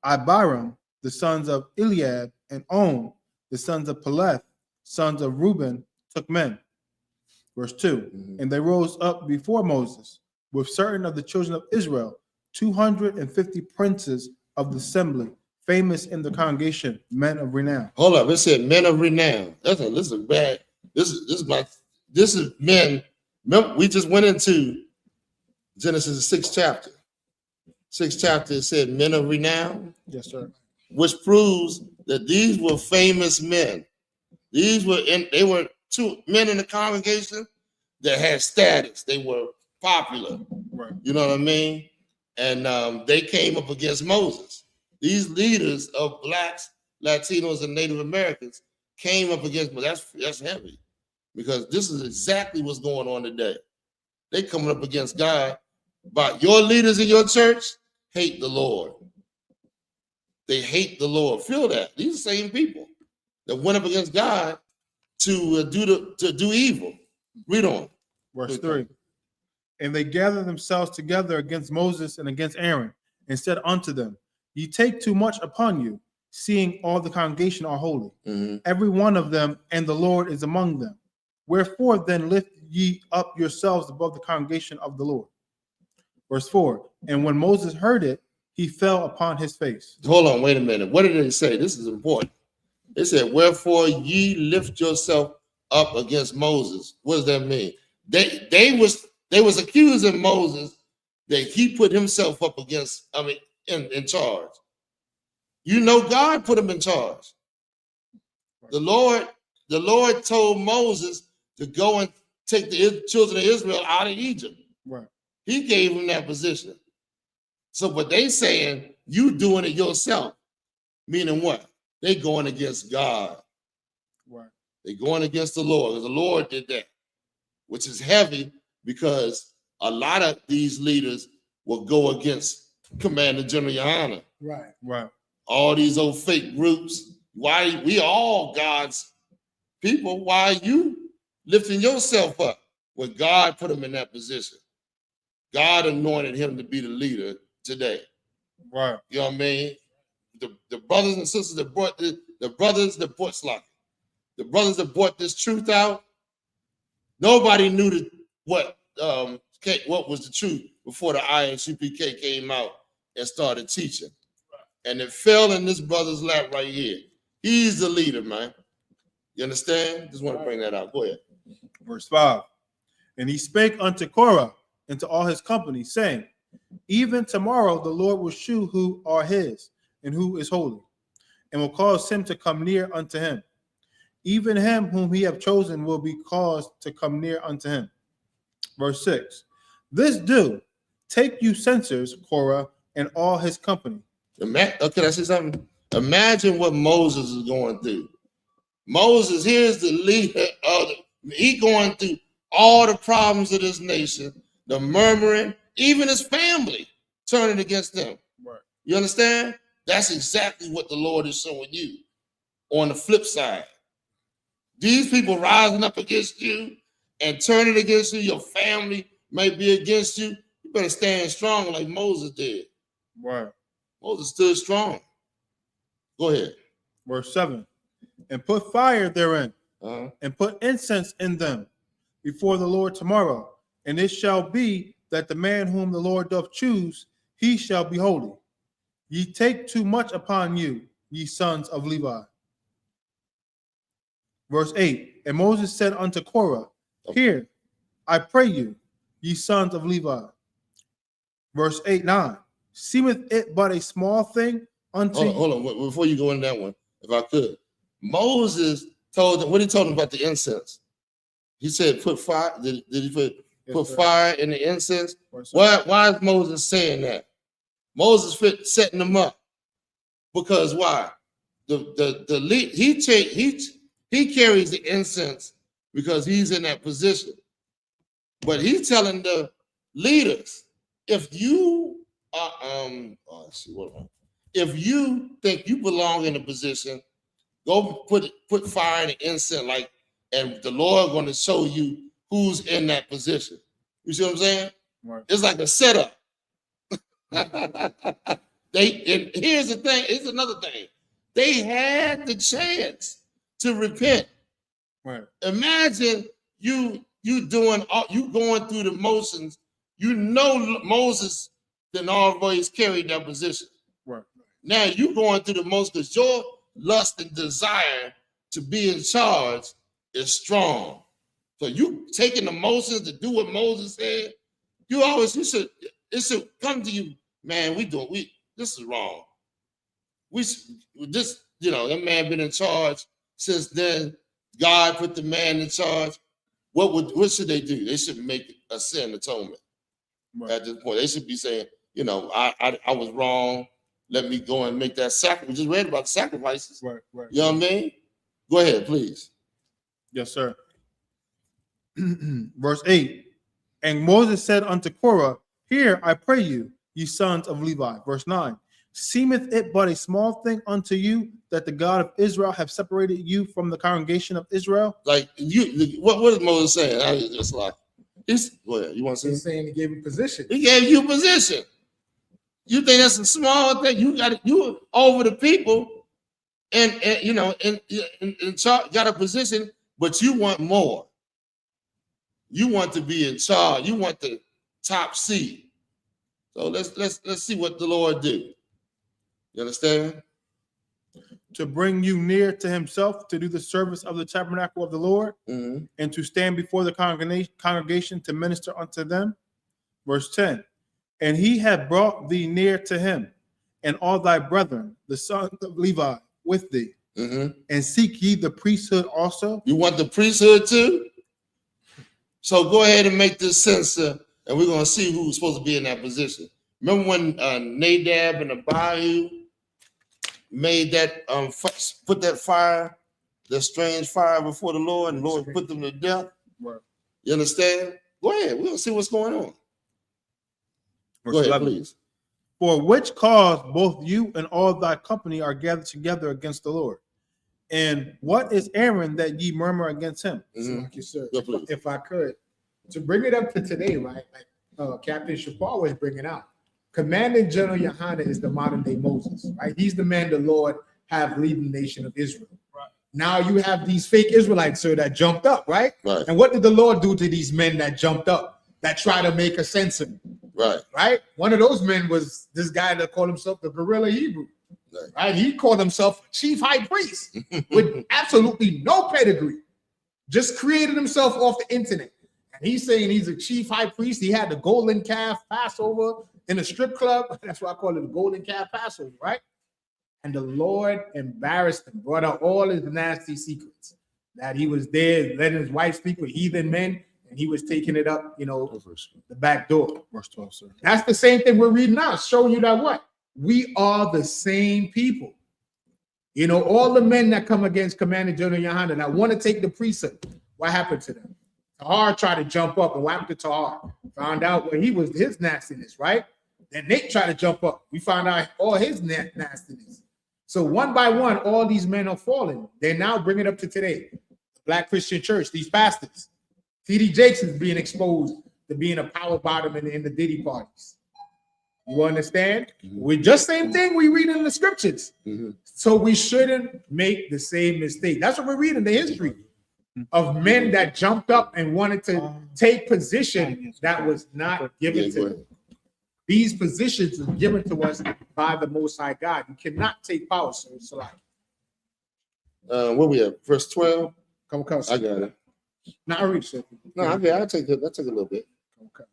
Abiram, the sons of Eliab, and On, the sons of Peleth, sons of Reuben, took men. Verse 2. And they rose up before Moses with certain of the children of Israel, 250 princes of the assembly, famous in the congregation, men of renown. Hold up, it said men of renown. This is men. Remember, we just went into Genesis 6th chapter. 6th chapter, it said men of renown. Yes, sir. Which proves that these were famous men. They were two men in the congregation that had status. They were popular. Right. You know what I mean? And they came up against Moses. These leaders of blacks, Latinos, and Native Americans came up against, but that's heavy, because this is exactly what's going on today. They coming up against God, but your leaders in your church hate the Lord. They hate the Lord. Feel that. These are the same people that went up against God to do evil. Read on. Verse 3. And they gathered themselves together against Moses and against Aaron, and said unto them, Ye take too much upon you, seeing all the congregation are holy, every one of them, and the Lord is among them. Wherefore then lift ye up yourselves above the congregation of the Lord. Verse 4. And when Moses heard it, he fell upon his face. Hold on, wait a minute. What did they say? This is important. They said, wherefore ye lift yourself up against Moses. What does that mean? They was accusing Moses that he put himself up against, in charge. You know, God put him in charge. The Lord told Moses to go and take the children of Israel out of Egypt. Right. He gave him that position. So what they saying, you doing it yourself, meaning what? They going against God. Right. They going against the Lord, because the Lord did that, which is heavy, because a lot of these leaders will go against Commander General YAHANNA. Right. Right. All these old fake groups. Why we all God's people? Why are you lifting yourself up when God put him in that position? God anointed him to be the leader today. Right. You know what I mean? The brothers and sisters that brought the brothers that brought this truth out. Nobody knew what was the truth before the I.S.U.P.K came out and started teaching. And it fell in this brother's lap right here. He's the leader, man. You understand? Just want to bring that out. Go ahead. Verse 5. And he spake unto Korah and to all his company, saying, Even tomorrow the Lord will shew who are his, and who is holy, and will cause him to come near unto him. Even him whom he have chosen will be caused to come near unto him. Verse 6. This do, take you censers, Korah, and all his company. Can I say something? Imagine what Moses is going through. Moses, here's the leader he going through all the problems of this nation, the murmuring, even his family turning against them. Right. You understand? That's exactly what the Lord is showing you on the flip side. These people rising up against you and turning against you, your family may be against you. You better stand strong like Moses did. Right. Moses stood strong. Go ahead. Verse 7. And put fire therein, Uh-huh. and put incense in them before the Lord tomorrow. And it shall be that the man whom the Lord doth choose, he shall be holy. Ye take too much upon you, ye sons of Levi. Verse 8. And Moses said unto Korah, Hear, I pray you, ye sons of Levi. Verse 9. Seemeth it but a small thing unto you? Hold on. Before you go in that one, if I could. Moses told them, what he told them about the incense? He said, put fire. Did he put fire in the incense? Why is Moses saying that? Moses setting them up. Because why? The lead, he carries the incense because he's in that position. But he's telling the leaders, if you if you think you belong in a position, go put fire in the incense, and the Lord going to show you who's in that position. You see what I'm saying? Right. It's like a setup. And here's the thing. It's another thing. They had the chance to repent. Right. Imagine you going through the motions. You know Moses didn't always carry that position. Right. Now you going through the motions because your lust and desire to be in charge is strong. So you taking the motions to do what Moses said. It should come to you, man. This is wrong. That man been in charge since then. God put the man in charge. What should they do? They should make a sin atonement. Right. At this point. They should be saying, I was wrong. Let me go and make that sacrifice. We just read about sacrifices. Right. You know what I mean? Go ahead, please. Yes, sir. Verse 8. And Moses said unto Korah, Hear, I pray you, ye sons of Levi. Verse 9. Seemeth it but a small thing unto you that the God of Israel have separated you from the congregation of Israel? Like what is Moses saying? I was just like, go ahead. You want to He's say? saying he gave him position. He gave you position. You think that's a small thing? You over the people, and you know, and got a position, but you want more. You want to be in charge. You want the top seat. So let's see what the Lord do. You understand? To bring you near to himself, to do the service of the tabernacle of the Lord, and to stand before the congregation to minister unto them. Verse 10. And he had brought thee near to him, and all thy brethren, the sons of Levi, with thee. And seek ye the priesthood also? You want the priesthood too? So go ahead and make this censor, and we're going to see who's supposed to be in that position. Remember when Nadab and Abihu made that put that fire, that strange fire before the Lord, and the Lord put them to death? Right. You understand? Go ahead. We're going to see what's going on. Verse Go ahead, 11. please. For which cause both you and all thy company are gathered together against the Lord. And what is Aaron that ye murmur against him? Thank you, sir. Go, please. If I could, to bring it up to today, right? Like Captain Shapar was bringing out, Commanding General YAHANNA is the modern day Moses, right? He's the man the Lord have lead the nation of Israel. Right. Now you have these fake Israelites, sir, that jumped up, right? Right. And what did the Lord do to these men that jumped up, that try to make a censor? Right. Right. One of those men was this guy that called himself the Guerrilla Hebrew. Right. He called himself chief high priest with absolutely no pedigree, just created himself off the internet. And he's saying he's a chief high priest. He had the golden calf Passover in a strip club. That's why I call it the golden calf Passover, right? And the Lord embarrassed him, brought out all his nasty secrets, that he was there letting his wife sleep with heathen men, and he was taking it up, you know, the back door. Verse 12, sir. That's the same thing we're reading now, showing you that what? We are the same people. You know, all the men that come against Commander General YAHANNA that want to take the priesthood, what happened to them? Tahar tried to jump up, and what happened to Tahar? Found out where he was, his nastiness, right? Then Nate tried to jump up. We found out all his nastiness. So one by one, all these men are falling. They're now bringing it up to today. The Black Christian Church, these pastors. T.D. Jakes is being exposed to being a power bottom in the Diddy parties. You understand? We're just same thing we read in the scriptures. So we shouldn't make the same mistake. That's what we read in the history of men that jumped up and wanted to take position that was not given to them. These positions are given to us by the Most High God. You cannot take power, sir. It's like Where we at? Verse 12. come. I got it. Not read, sir. No, okay, I'll take it. I'll take a little bit. Okay.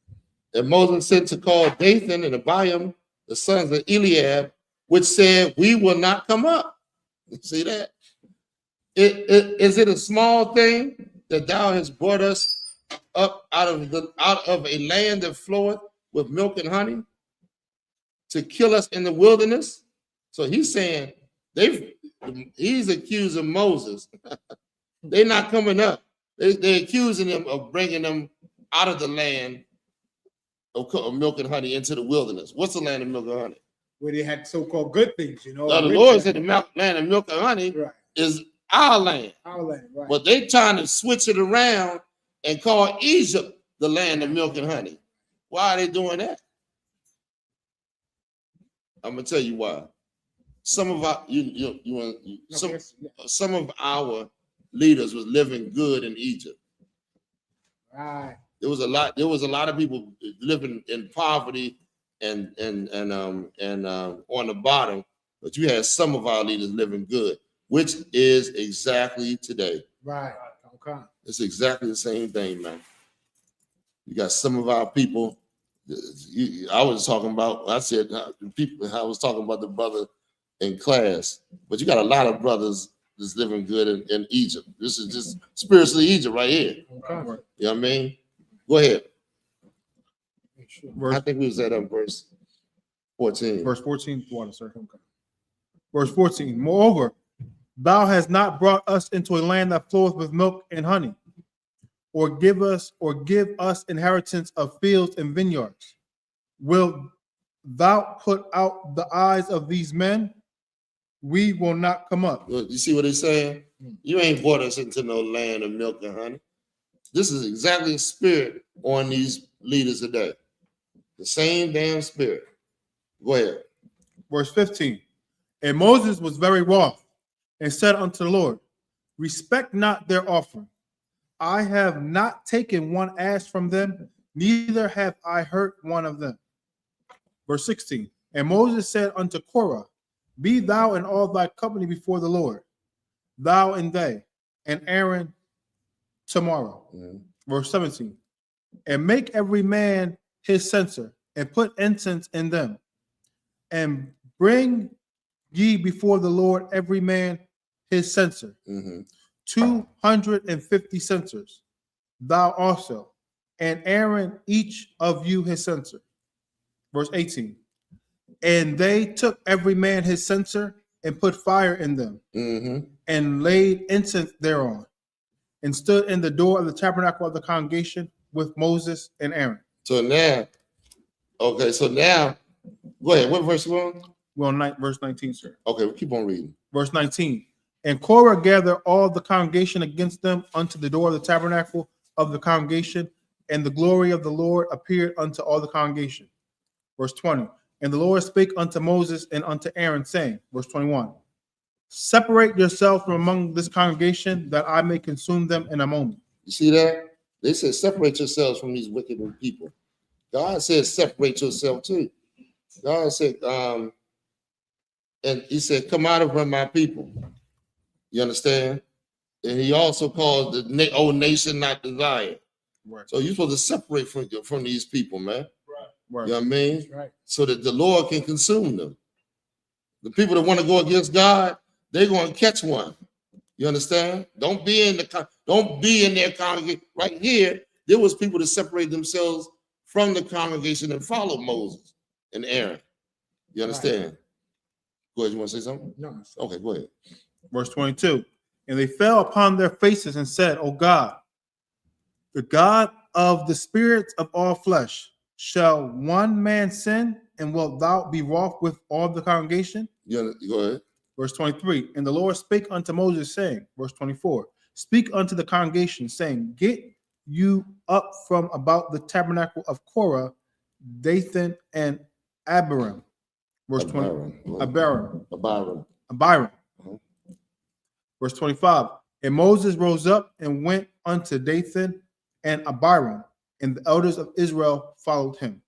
And Moses sent to call Dathan and Abiram, the sons of Eliab, which said, "We will not come up." You see that? Is it a small thing that thou hast brought us up out of a land that floweth with milk and honey to kill us in the wilderness? So he's saying he's accusing Moses. They're not coming up. They're accusing him of bringing them out of the land of milk and honey into the wilderness. What's the land of milk and honey? Where they had so-called good things, you know. Now, the Lord said the land of milk and honey is our land. Our land, right. But they trying to switch it around and call Egypt the land of milk and honey. Why are they doing that? I'm gonna tell you why. Some of our some of our leaders was living good in Egypt. Right. There was a lot of people living in poverty and on the bottom, but you had some of our leaders living good, which is exactly today. Right. Okay. It's exactly the same thing, man. You got some of our people. I was talking about the brother in class, but you got a lot of brothers that's living good in Egypt. This is just spiritually Egypt right here. Okay. You know what I mean? Go ahead. Verse, I think we was at verse 14. verse 14, water, sir. Verse 14. Moreover, thou hast not brought us into a land that floweth with milk and honey, or give us inheritance of fields and vineyards. Will thou put out the eyes of these men, we will not come up. You see what he's saying? You ain't brought us into no land of milk and honey. This is exactly the spirit on these leaders today. The same damn spirit. Go ahead. Verse 15. And Moses was very wroth and said unto the Lord, respect not their offering. I have not taken one ass from them, neither have I hurt one of them. Verse 16. And Moses said unto Korah, be thou and all thy company before the Lord, thou and they, and Aaron tomorrow. Verse 17. And make every man his censer, and put incense in them, and bring ye before the Lord every man his censer, 250 censers, thou also, and Aaron each of you his censer. Verse 18. And they took every man his censer and put fire in them, and laid incense thereon, and stood in the door of the tabernacle of the congregation with Moses and Aaron. So now, okay, so now, go ahead. What verse you on? We're on verse 19, sir. Okay, we'll keep on reading. Verse 19. And Korah gathered all the congregation against them unto the door of the tabernacle of the congregation, and the glory of the Lord appeared unto all the congregation. Verse 20. And the Lord spake unto Moses and unto Aaron, saying, verse 21, separate yourselves from among this congregation, that I may consume them in a moment. You see that? They said, separate yourselves from these wicked people. God said, separate yourself too. God said, and he said, come out of my people. You understand? And he also called the old nation not desired. Right. So you're supposed to separate from these people, man. Right. You know what I mean? Right. So that the Lord can consume them. The people that want to go against God, they're going to catch one. You understand? Don't be in their congregation. Right here, there was people that separate themselves from the congregation and followed Moses and Aaron. You understand? Right. Go ahead. You want to say something? No. Okay, go ahead. Verse 22. And they fell upon their faces and said, O God, the God of the spirits of all flesh, shall one man sin, and wilt thou be wroth with all the congregation? Go ahead. Verse 23. And the Lord spake unto Moses, saying, verse 24, speak unto the congregation, saying, get you up from about the tabernacle of Korah, Dathan, and Abiram. Verse 20. Abiram. Verse 25. And Moses rose up and went unto Dathan and Abiram, and the elders of Israel followed him.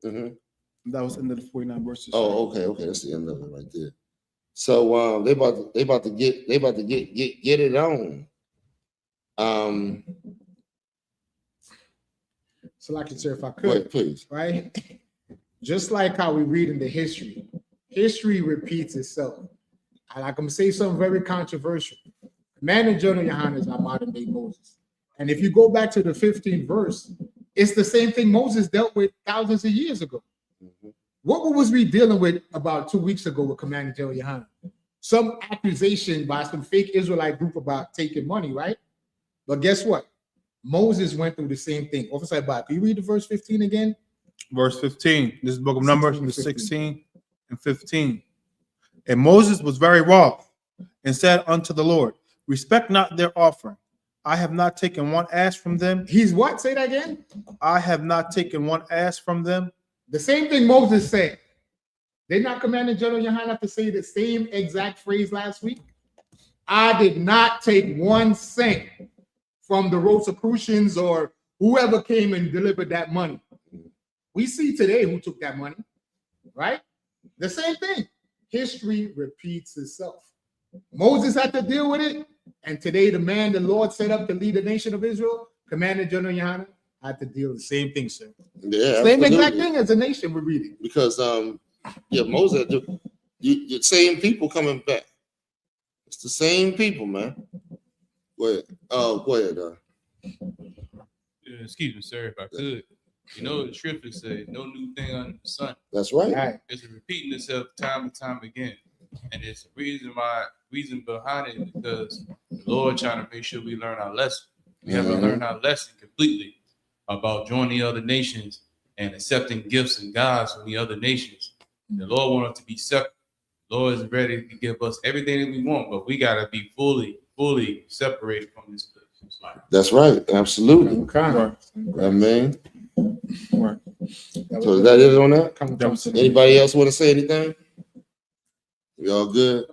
That was in the 49 verses. Oh, okay. That's the end of it right there. So they about to get it on. So like I said, if I could, wait, please. Right? Just like how we read in the history repeats itself. And I'm gonna say something very controversial. Man and Jonah Yohanan is our modern day Moses. And if you go back to the 15th verse, it's the same thing Moses dealt with thousands of years ago. What was we dealing with about 2 weeks ago with Commander General Yohanan? Some accusation by some fake Israelite group about taking money, right? But guess what? Moses went through the same thing. Officer Bob, can you read the verse 15 again? Verse 15. This is the book of Numbers, 16 and 15. And Moses was very wroth and said unto the Lord, respect not their offering. I have not taken one ass from them. He's what? Say that again. I have not taken one ass from them. The same thing Moses said. Did not Commander General Yohanan have to say the same exact phrase last week? I did not take 1 cent from the Rosicrucians or whoever came and delivered that money. We see today who took that money, right? The same thing. History repeats itself. Moses had to deal with it, and today the man the Lord set up to lead the nation of Israel, Commander General Yohanan, had to deal with the same thing, sir. Yeah, same exact thing as a nation we're reading. Because Moses, the same people coming back. It's the same people, man. Go ahead. Go ahead. Excuse me, sir, if I could. You know, the scripture says, no new thing under the sun. That's right. It's repeating itself time and time again. And it's a reason behind it, because the Lord trying to make sure we learn our lesson. We haven't learned our lesson completely about joining the other nations and accepting gifts and gods from the other nations. The Lord wants us to be separate. The Lord is ready to give us everything that we want, but we gotta be fully separated from this place. That's right. Absolutely. Right. I mean, Right. so is that it on that? That was it. Anybody else want to say anything? We all good?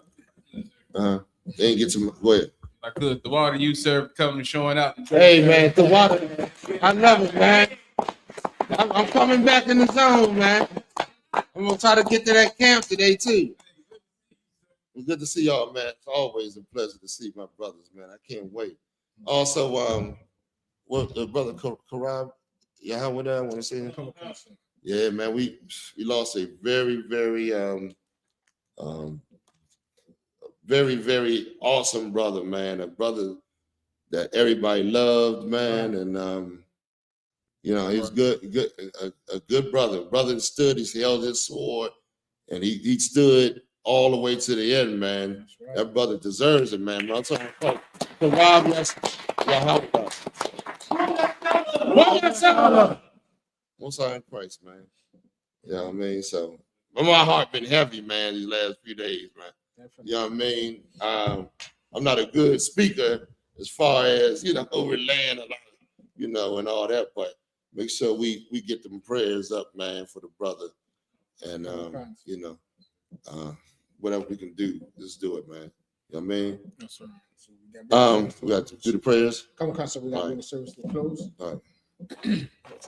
They ain't get to go ahead. Like, good. The water you serve coming showing out. Hey man, the water. I love it, man. I'm coming back in the zone, man. I'm gonna try to get to that camp today too. It's good to see y'all, man. It's always a pleasure to see my brothers, man. I can't wait. Also, what the brother Karab, YAHANNA, I want to say anything? Yeah, man, we lost a very, very awesome brother, man. A brother that everybody loved, man, and you know, he's a good brother. Brother stood, he held his sword, and he stood all the way to the end, man. Right. That brother deserves it, man. I'm talking about Karab, yes, YAHANNA. Most High in Christ, man. You know what I mean? So, but my heart been heavy, man, these last few days, man. You know what I mean? I'm not a good speaker as far as, you know, relaying a lot, you know, and all that, but make sure we get them prayers up, man, for the brother. And, you know, whatever we can do, just do it, man. You know what I mean? Yes, sir. We got to do the prayers. Come on, Constable. We got to bring the service to a close. All right.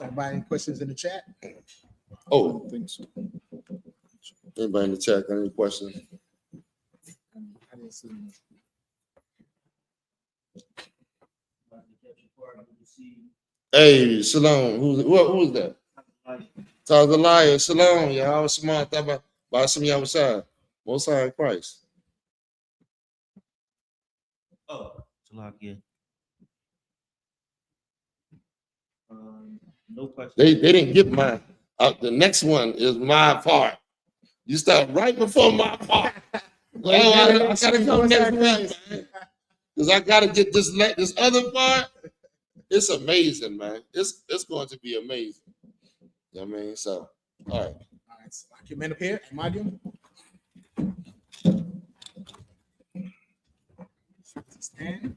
Anybody any questions in the chat? Oh, I don't think so. anybody in the chat got any questions? I didn't see them. Hey, Shalom. Who's that? Taz the liar. Shalom. Yahweh Shema Taba Basim Yahushua. Most High in Christ. Oh, Salakia. No question. They didn't get mine. The next one is my part. You start right before my part. Well, I gotta come next week, man. Because I gotta get this other part. It's amazing, man. It's going to be amazing. You know what I mean? So, all right. All right, so I can man up here. Imagine. Stand.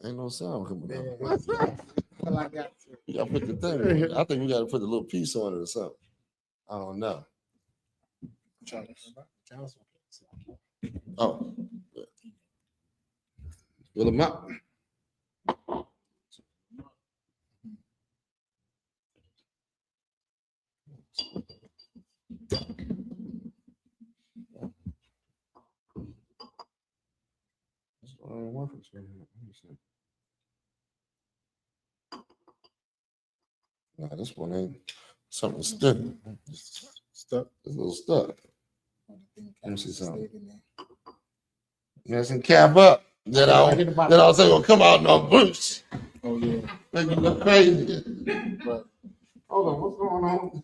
Ain't no sound coming out. Well, I got to. You gotta put the thing on. I think we gotta put the little piece on it or something. I don't know. Oh. Yeah. Fill them up. Nah, this one ain't something stuck. Stuck. It's a little stuck. Let me see something. There's some cap up that I'll say will come out in a boost. Oh yeah. Make you look crazy. Right. Hold on, what's going on?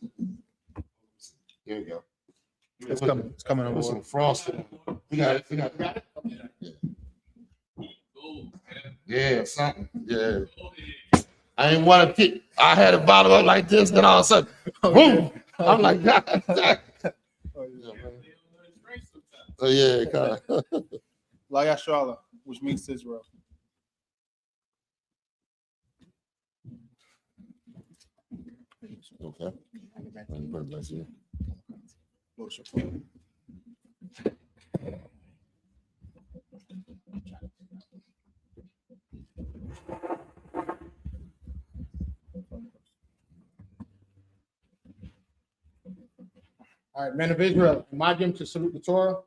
Here we go. It's coming. It's coming on Put some board. frosting. We got it. Yeah, something. Yeah. I ain't want to pick. I had a bottle up like this, then all of a sudden, boom. I'm like, God. So yeah, kind of. YAHANNA, which means Israel. Okay. Bless you. All right, men of Israel, imagine to salute the Torah.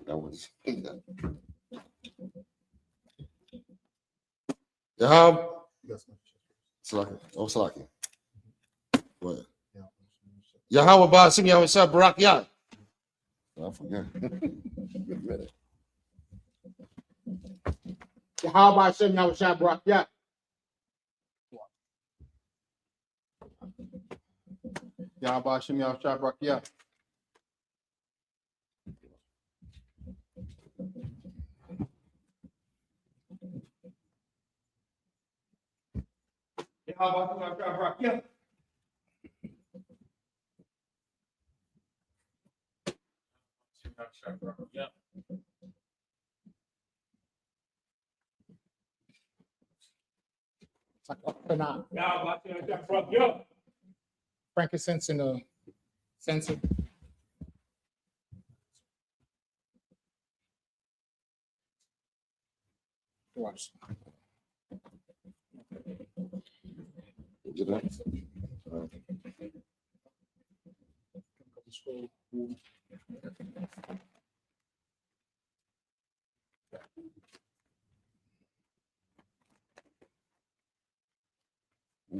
That was. Yahab. Salaki. Oh, Salaki. Go ahead. Yahweh Ba'asim Yahushua Barak Yah. I forgot. How about Shem Yahushua Barak Yah? Yahweh Hashem Yahushua Barakia. It's like up and out. Frankincense in the censer. Watch. You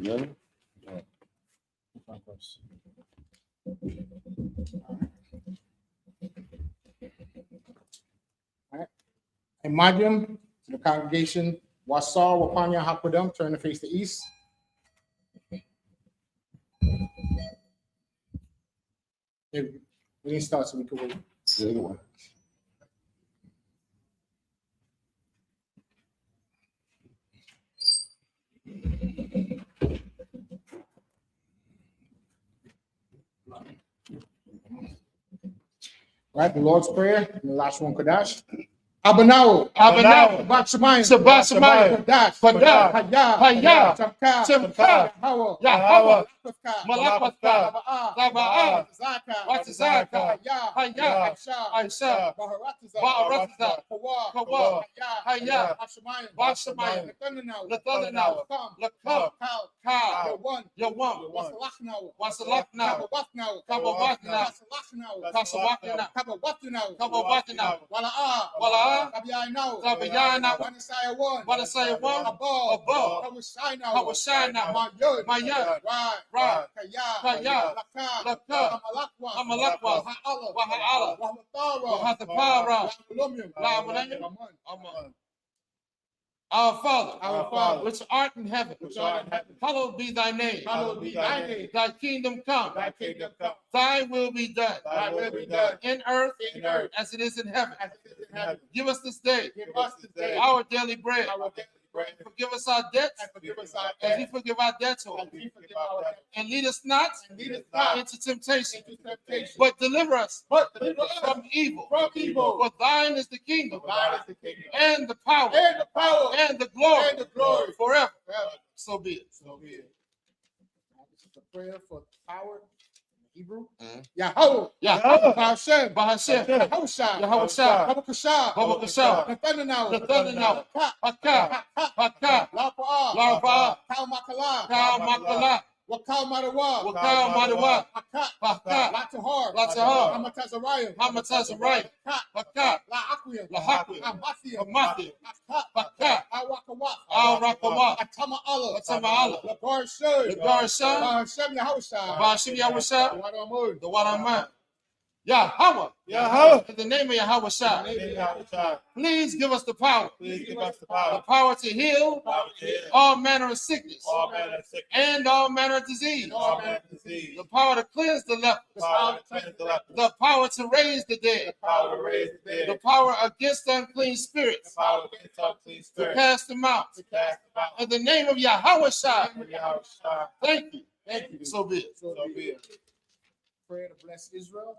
know? Yeah. Imagine to the congregation, Wasar Wapanya Hakwadam, turn to face the east. We didn't start, so we could wait. Right, the Lord's Prayer, and the last one, Kodash. Abanao, Batshamayim, Kodash, Hayah, Shamka, Yahweh, Malakwatka, Laba'ah, Zaka, Hayah, Aisha, Baharatiza, Kawa, Hayah, Bashamayim, Nathanaw, Lakam, Kal, Yawan, Wasalaknaw, Kabawaknaw, Wala'ah, Kabayana, Wanasaya one, above, Kawashina, Mayad, Kaya, Laka, Amalakwa, Waha'ala, Wahatapara, Amen. Our Father, which art in heaven, hallowed be thy name. Thy kingdom come. Thy will be done. In earth, as it is in heaven. Give us this day our daily bread. Forgive us our debts, as we forgive our debtors. And lead us not into temptation, but deliver us from evil. For thine is the kingdom, and the power, and the glory, forever. So be it. This is a prayer for power. Hebrew, Yahweh, Bahashem, Yahushua, Babakashah, Nathanaw, Haka, Lapa, Kalmakala, Wakal Madawa, Latahar, Hamatazariah, Haka, La Amathia, Al-Rakawa, Atama Allah, Labarshan, Yahushua, the Wadaman. Yahweh, in the name of Yahweh, please give us the power, the power to heal all manner of sickness and all manner of disease, the power to cleanse the leper, the power to raise the dead, the power against unclean spirits, to cast them out. In the name of Yahweh, thank you. So be it. Prayer to bless Israel.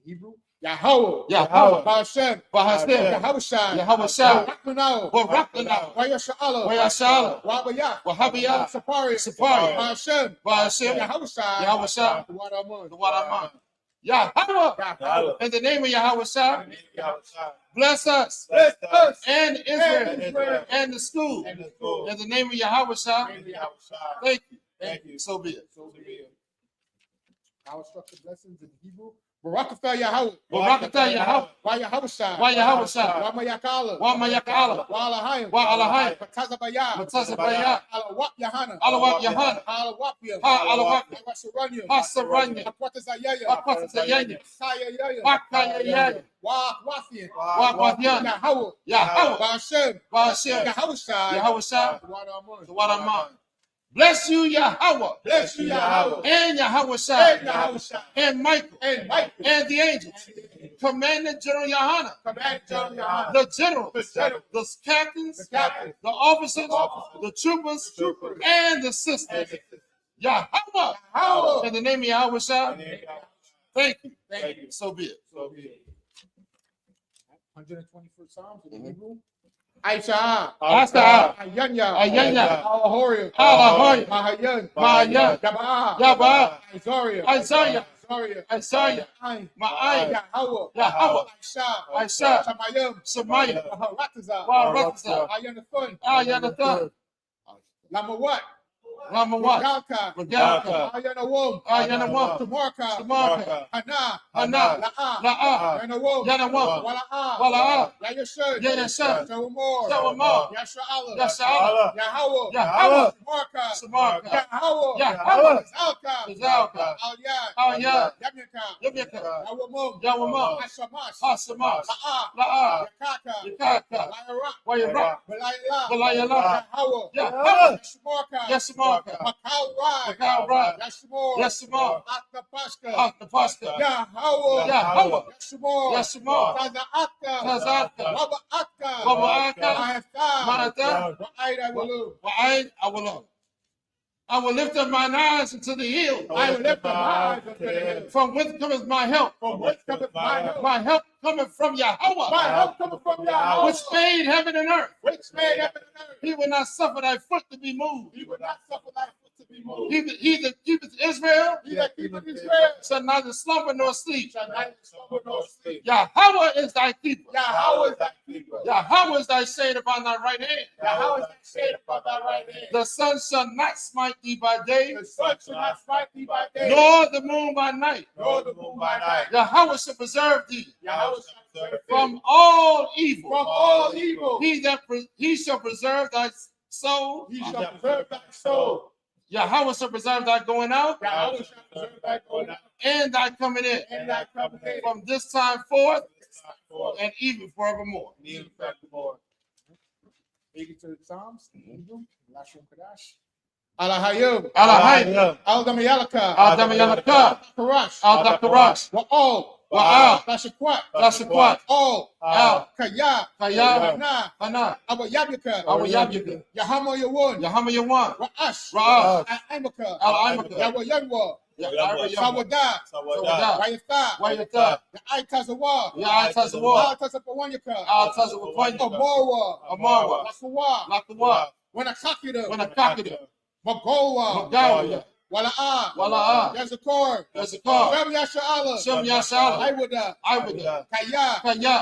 Hebrew, Yahweh, Bahashem, Yahushua, Rakmanaw, Wayashala, Wahabiyah, Sapari, Bahashem, Yahushua, the Wadaman. Yahweh, in the name of Yahweh, bless us and Israel and the school. In the name of Yahweh, thank you. So be it. Our structured blessings in Hebrew. Barakatah Yahweh. Why Yahushua. Wamayakala. Wa'alahayim. Matazabaya. Alawap Yahanna. Alawap. Hasaranya. Akwatazayaya. Wakayaya. Wakwathian. Yahweh. Bahashem. Yahushua. The Wadaman. Bless you, Yahweh. Bless you, Yahweh. And Yahweh And Shai. Yahweh Shai. And Michael. And Michael. And the angels. Commandant General YAHANNA. Command General Yahanna. The generals. The generals. The captains. The captains. The officers. officers, The troopers. the troopers, And the sisters. Yahweh. Yahweh. In the name of Yahweh Shai. Thank you. Thank you. So be it. So be it. 121st Psalms in the Hebrew. I.S.U.P.K. I.S.U.P.K. Ayanya. Al-Horiya. Al-Horiya. Mahayan. Mahayan. Yabaa. Yabaa. Isaiah. Isaiah. Isaiah. Isaiah. Ma'ai. Yahweh. Yahweh. Isha. Isha. Shamayim. Shemaiah. Maharatazah. Maharatazah. Ayanathan. Ayanathan. Lamawat. Ramawat. Galka. Galka. Ayanawom. Ayanawom. Tamarka. Tamarka. Hana. Hana. La'a. La'a. Yanawom. Yanawom. Wala'a. Wala'a. Yayashun. Yayashun. Shawamor. Shawamor. Yasha'ala. Yasha'ala. Yahweh. Yahweh. Tamarka. Samarka. Yahweh. Yahweh. Zalka. Zalka. Al-Yad. Al-Yad. Yamyaka. Yamyaka. Yawamum. Yawamum. Ashamash. Hasamas. La'a. La'a. Yakaka. Yakaka. Wayarak. Wayarak. Walayla. Walayla. Yahweh. Yahweh. Yashmarka. Yasamarka. Makal Rai. Makal Rai. Yashmor. Yasamor. Atapashka. Atapashka. Yahweh. Yahweh. Yashmor. Yasamor. Taza'atka. Taza'atka. Waba'atka. Waba'atka. Ma'atka. Ma'atka. Wa'aida Walu. Wa'aid Awalon. I will lift up mine eyes unto the hill. I will lift up my eyes unto the hills. From whence cometh my help? From whence cometh my help? My help cometh from Yahweh. My help cometh from Yahweh. Which made heaven and earth. Which made heaven and earth. He will not suffer thy foot to be moved. He will not suffer thy foot to be moved. He that keepeth Israel He that keepeth Israel shall neither slumber nor sleep. shall neither slumber nor sleep. Yahweh is thy keeper. Yahweh is thy keeper. Yahweh is thy shade upon thy right hand. Yahweh is thy shade upon thy right hand. The sun shall not smite thee by day, The sun shall not smite thee by day, nor the moon by night. nor the moon by night. Yahweh shall preserve thee Yahweh shall preserve thee from all evil. from all evil. He shall preserve thy soul. He shall preserve thy soul. Yahweh shall preserve thy going out Yahweh shall preserve thy going out and thy coming in and thy coming in. from this time forth Forth and even forevermore. and even forevermore. Speaking to the Psalms, Lashon Kadash. Alahayim. Alahayim. Al-Damayalaka. Al-Damayalaka. Karash. Al-Dakarash. Wa'al. Wa'al. Lashakwat. Lashakwat. All. Al. Kaya. Kaya. Hana. Hana. Abayabika. Abayabika. Yahama Yawun. Yahama Yawan. Ra'ash. Ra'ash. Al-Aimaka. Al-Aimaka. Yawayanwa. Yahweh. Sawada. Sawada. Wayatha. Wayata. Ya'aitazawa. Ya'aitazawa. Al-Tazapawanyaka. Al-Tazawapanya. Amarwa. Amarwa. Lasawa. Lakawa. Wanakakida. Wanakakida. Magowa. Magawa. Wala'a. Wala'a. Yazakor. Yazakar. Shem Yasha'ala. Shem Yasha'ala. Iwada. Iwada. Kaya. Kaya.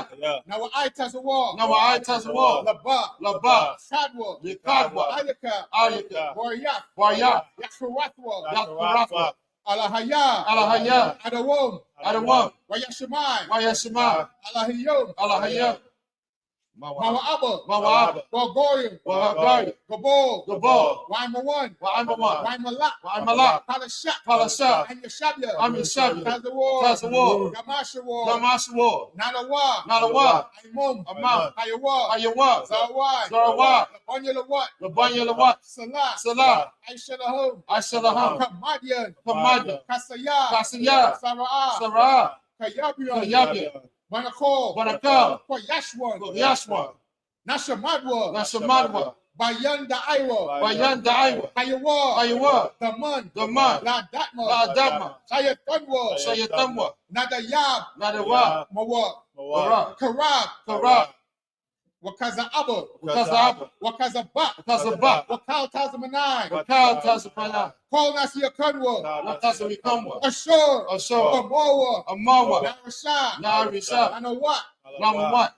Nawa'aitazawa. Nawa'aitazawa. Laba. Laba. Shadwa. Yakadwa. Ayaka. Ayaka. Waryak. Waryak. Yashrathwa. Yakarathwa. Alahaya. Alahaya. Adawom. Adawam. Wayashimai. Wayashima. Alahiyom. Alahaya. Mawa'aba. Mawa'aba. Wagoyim. Wagari. Gabol. Gabal. Waimawan. Wa'amawan. Waimalak. Wa'amalak. Palashat. Palashat. Anyashabya. Anyashabya. Tazawar. Tazawar. Gamashawar. Damashawa. Nanawa. Nalawa. Aimum. Amam. Ayawa. Ayawa. Zawai. Zarawat. Onyalawat. Labanya Lawat. Salah. Salah. Aishalahum. Ashalaham. Kamadian. Kamadian. Kasaya. Kasaya. Sara'ah. Sarah. Kayabian. Kayabia. Banakol. Banakal. For Yashwan. Yashwa. Nashamadwa. Nashamadwa. Bayan Da'aiwa. Bayan Daiwa. Ayawa. Ayawa. Daman. Daman. La Datma. La Dama. Sayatanwa. Shayatamwa. Nadayab. Nadawa. Mawa. Wara. Karab. Kara. Wakaza Abba. Kazaba. Wakaza Bak. Kazaba. Wakal Tazamanai. Wakal Tazapana. Call Nasia Kanwa. Watasawikamwa. Ashur. Ashur. Amawa. Amawa. Narasha. Narisha. Nanawat. Namawat.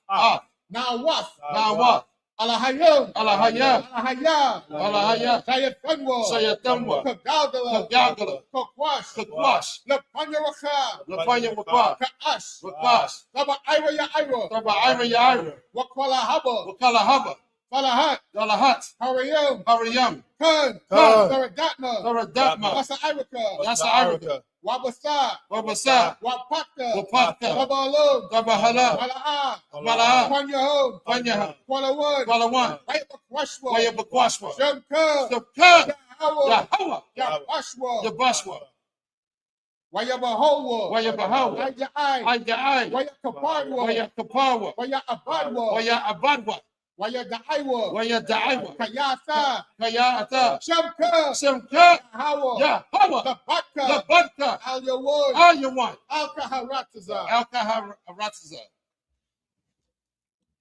Ah. Nawaf. Nawat. Alahayim. Alahaya. Alahaya. Alahaya. Sayatanwa. Sayatamwa. Kagaldala. Kagagala. Kokwash. Kakwash. Lapanyaraka. Lapanya Wakwa. Kaash. Wakwash. Laba Ira ya Ira. Taba Ira Yaira. Wakwala Haba. Wakala Haba. Falahat. Dalahat. Harayim. Hariyam. Kun. Kun. Saradatma. Daradatma. Wasa Irika. Yasa Irika. Wabasa. Wabasa. Wapaka. Wapaka. Wabalum. Dabahala. Mala'a. Mala'a. Panyahom. Panyaha. Kwalawan. Kwalawan. Wayabakwashwa. Wayabakwashwa. Shamka. Sabka. Yahweh, Yahweh, Yahashua, Yabashwa, Wayabahowa, Wayabahawa, Ayai, Ayai, Wayakaparwa, Wayakapawa, Wayabadwa, Wayabadwa, Wayadaiwa, Wayadaiwa, Kayasa, Kayata, Shamka, Shemka, Yahweh, Yahweh, Labaka, Labadka, Al-Yawad, Ayawan, Al-Kaharataza. Alkaharataza.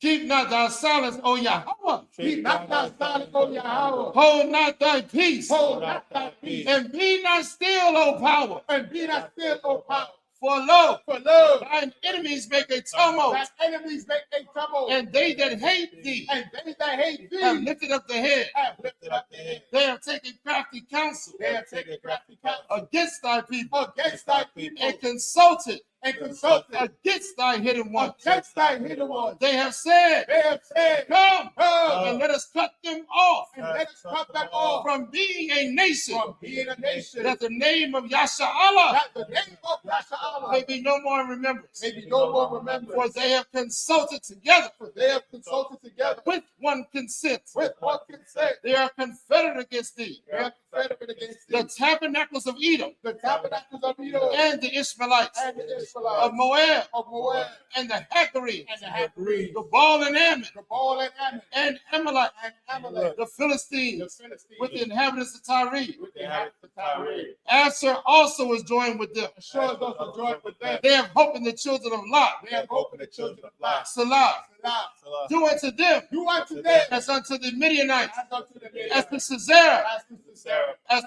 Keep not thy silence, O Yahweh. Keep not thy silence, O Yahweh. Hold not thy peace. Hold not thy peace. And be not still, O power. And be not still, O power. For lo, For lo, thine enemies make a tumult, thy enemies make a tumult. and they that hate thee And they that hate thee have lifted up the head. have lifted up their head. They have taken crafty counsel They have taken crafty counsel against thy people against thy people and consulted and consulted against thy hidden ones. against thy hidden ones. They have said, They have said, come come and let us cut them off and let us cut them off from being a nation, from being a nation. that the name of Yasharallah That the name of Yahshua may be no more in remembrance. may be no more remembered. For they have consulted together For they have consulted together with one consent. with one consent. They are confederate against thee. They are confederate against The thee. tabernacles of Edom The tabernacles of Edom and the Ishmaelites and the of Israelites Moab of Moab and the Hagarenes, and the Hagarenes, the Baal and Ammon Gabal and Ammon and Amalek, and Amalek, the the Philistines Philistines, with the inhabitants of Tyre. with the inhabitants of Tyre. Asher also is joined with them. Assures us to join with them. They have hope in the children of Lot. They have opened the children of Lot. Salah. Salah. Do unto them Do unto them as unto the Midianites, as unto the as Midianites, to Sisera, as to Sarah, as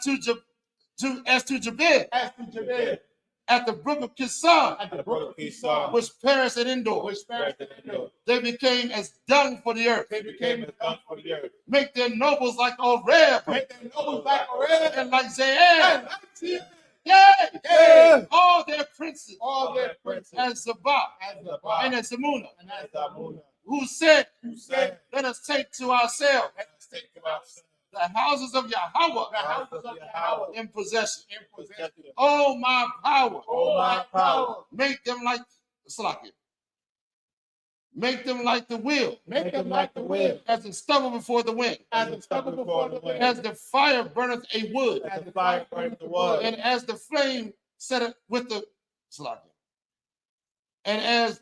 to Jabez, as to Jabez, at the brook of Kissar, at the brook of Esau, which perished at Endor. which perished in the middle. They became as dung for the earth. They became as dung for the earth. Make their nobles like Oreb Make them nobles like Oreb and like and Zael. like Tia. Yea, Yea. all their princes, All their princes, and Zabah, as the and as Zamunah, and as the who said, who said, let us take to ourselves let us take to ourselves the houses of the Yahweh houses of Yahweh in possession. in possession. Oh, my power, Oh, my power, make them like Slakia. Make them like the wheel, make them like the wind, as the stubble before the wind, as the stubble before the wind, as the fire burneth a wood, as the fire burns the wood, and as the flame set it with the Slakia. And as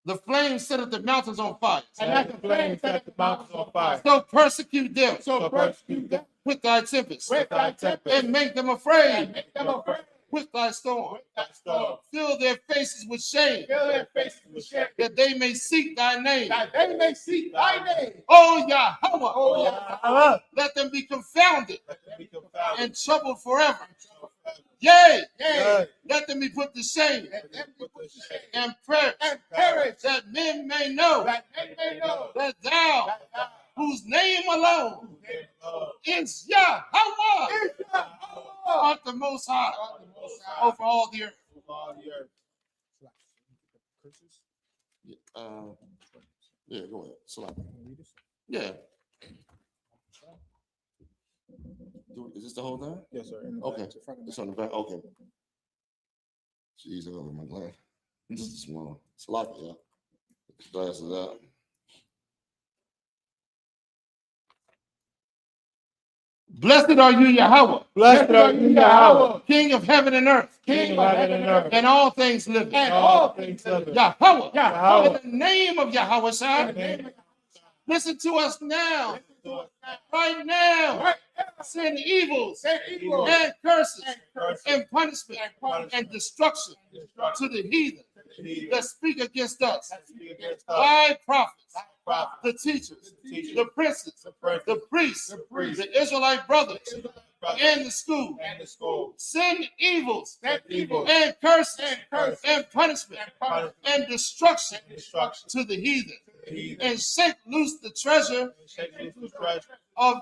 the flame setteth the mountains on fire, and as the flame set the mountains on fire. so persecute them So persecute them with thy tempest, with thy tempest, and make them and afraid make them afraid with thy storm. with thy storm. Fill their faces with shame, Fill their faces with shame, that they may seek thy name. that they may seek thy name. Oh Yahweh, Oh, Yahweh, let them be confounded let them be confounded and troubled forever. and troubled forever. Yea, Yea, let them be put to shame let them be put to shame and perish, and perish, that men may know that they may know that thou, that thou, whose name alone whose name alone is Yahweh, is Yahweh, art the most high God the Most High, over all the earth. over all the earth. Yeah, go ahead. Salam. Yeah. Is this the whole thing? Yes, sir. Okay. It's on the back. Okay. Jeez, I got my glass. This is small. Salam, yeah. Glasses out. Blessed are you, Yahweh, Blessed are you, Yahweh, King of heaven and earth, King of heaven and earth, and all things living. and all things living. Yahweh, Yahweh. in the name of Yahweh, In Shai, the name of listen to us now, Listen to us now. right now. Right now. Send evils Send evil and curses and curses and punishment and punishment and destruction and destruction to the heathen to the heathen that speak against us. that speak against us. Thy prophets, Thy prophets, the teachers, the teachers, the princes, the princes, the priests, the priests, the Israelite brothers, the Israelite brothers, and the school. and the school. Send evils Send evil and curses and curses and punishment and punishment and destruction and destruction to the heathen, to the heathen. and shake loose the treasure And shake loose the treasure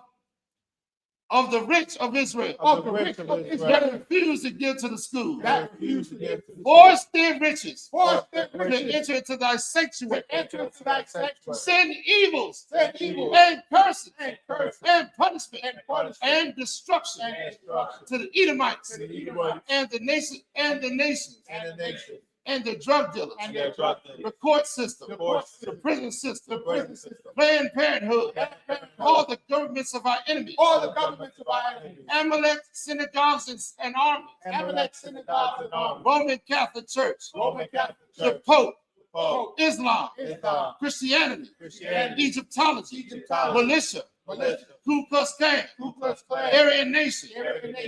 of the rich of Israel of the rich of Israel that refuse to give to the school. that refuse to give to the Force their riches Force their to riches enter into thy sanctuary. to enter into thy sanctuary. Send evils Send evil and curses and curses and punishment and punishment and destruction and destruction to the Edomites to the Edomites and the nations and the nation and the drug dealers, the court system, the prison system, Planned Parenthood, all the governments of our enemies, Amalek synagogues and armies, Roman Catholic Church, the Pope, Islam, Christianity, Egyptology, militia, Ku Klux Klan, Aryan Nation,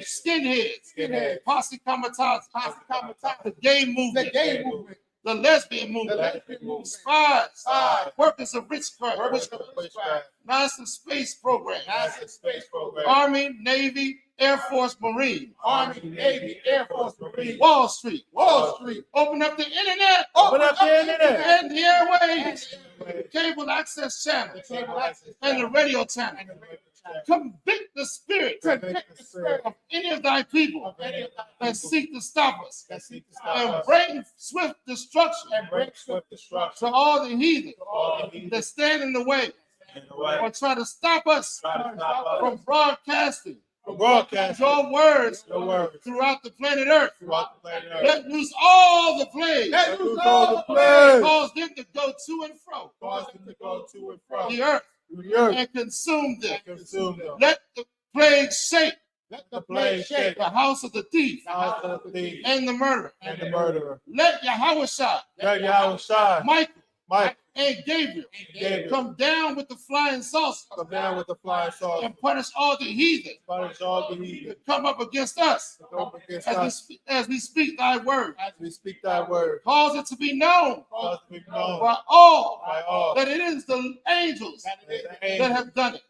skinheads, Posse Comitatus, the gay movement, the lesbian movement, spies, workers of witchcraft, Master Space Program, Army, Navy, Air Force, Marine, Wall Street, open up the internet, and the airways, cable access channel, and the radio channel. Convict the spirit of any of thy people that seek to stop us, and bring swift destruction to all the heathen that stand in the way or try to stop us from broadcasting your words throughout the planet Earth. Let loose all the plagues. Cause them to go to and fro the earth and consume them. Let the plague shake the house of the thief and the murderer. Let Yahawashi, Michael, and Gabriel come down with the flying saucer and punish all the heathen that come up against us as we speak thy word. Cause it to be known by all that it is the angels that have done it.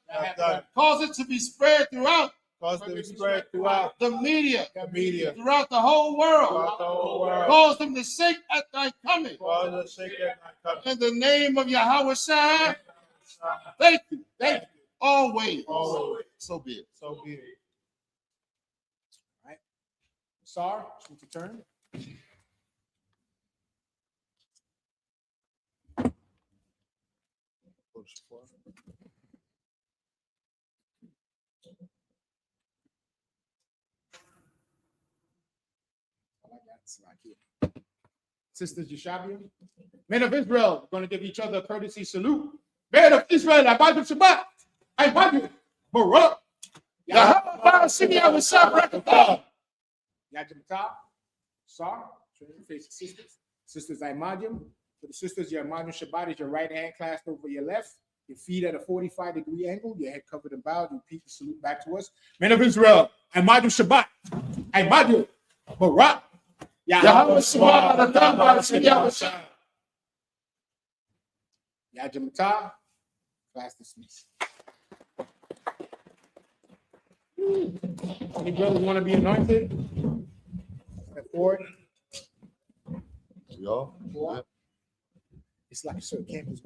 Cause it to be spread throughout the media, throughout the whole world. Cause them to shake at thy coming. In the name of Yahawashi, thank you. Always. So be it. All right. Sar, it's your turn. Sisters Yeshabia, men of Israel, we're going to give each other a courtesy salute. Men of Israel, I invite you Shabbat. I invite you Barak. Yajimata, Sar, face the sisters. Sisters Imadium. For the sisters, your Imadium Shabbat is your right hand clasped over your left, your feet at a 45-degree angle, your head covered and bowed. You repeat the salute back to us. Men of Israel, Imadium Shabbat. Imadium Barak. Yajimata, class dismissed. Any brothers want to be anointed? Step forward. Y'all? It's like Sir Campbell's.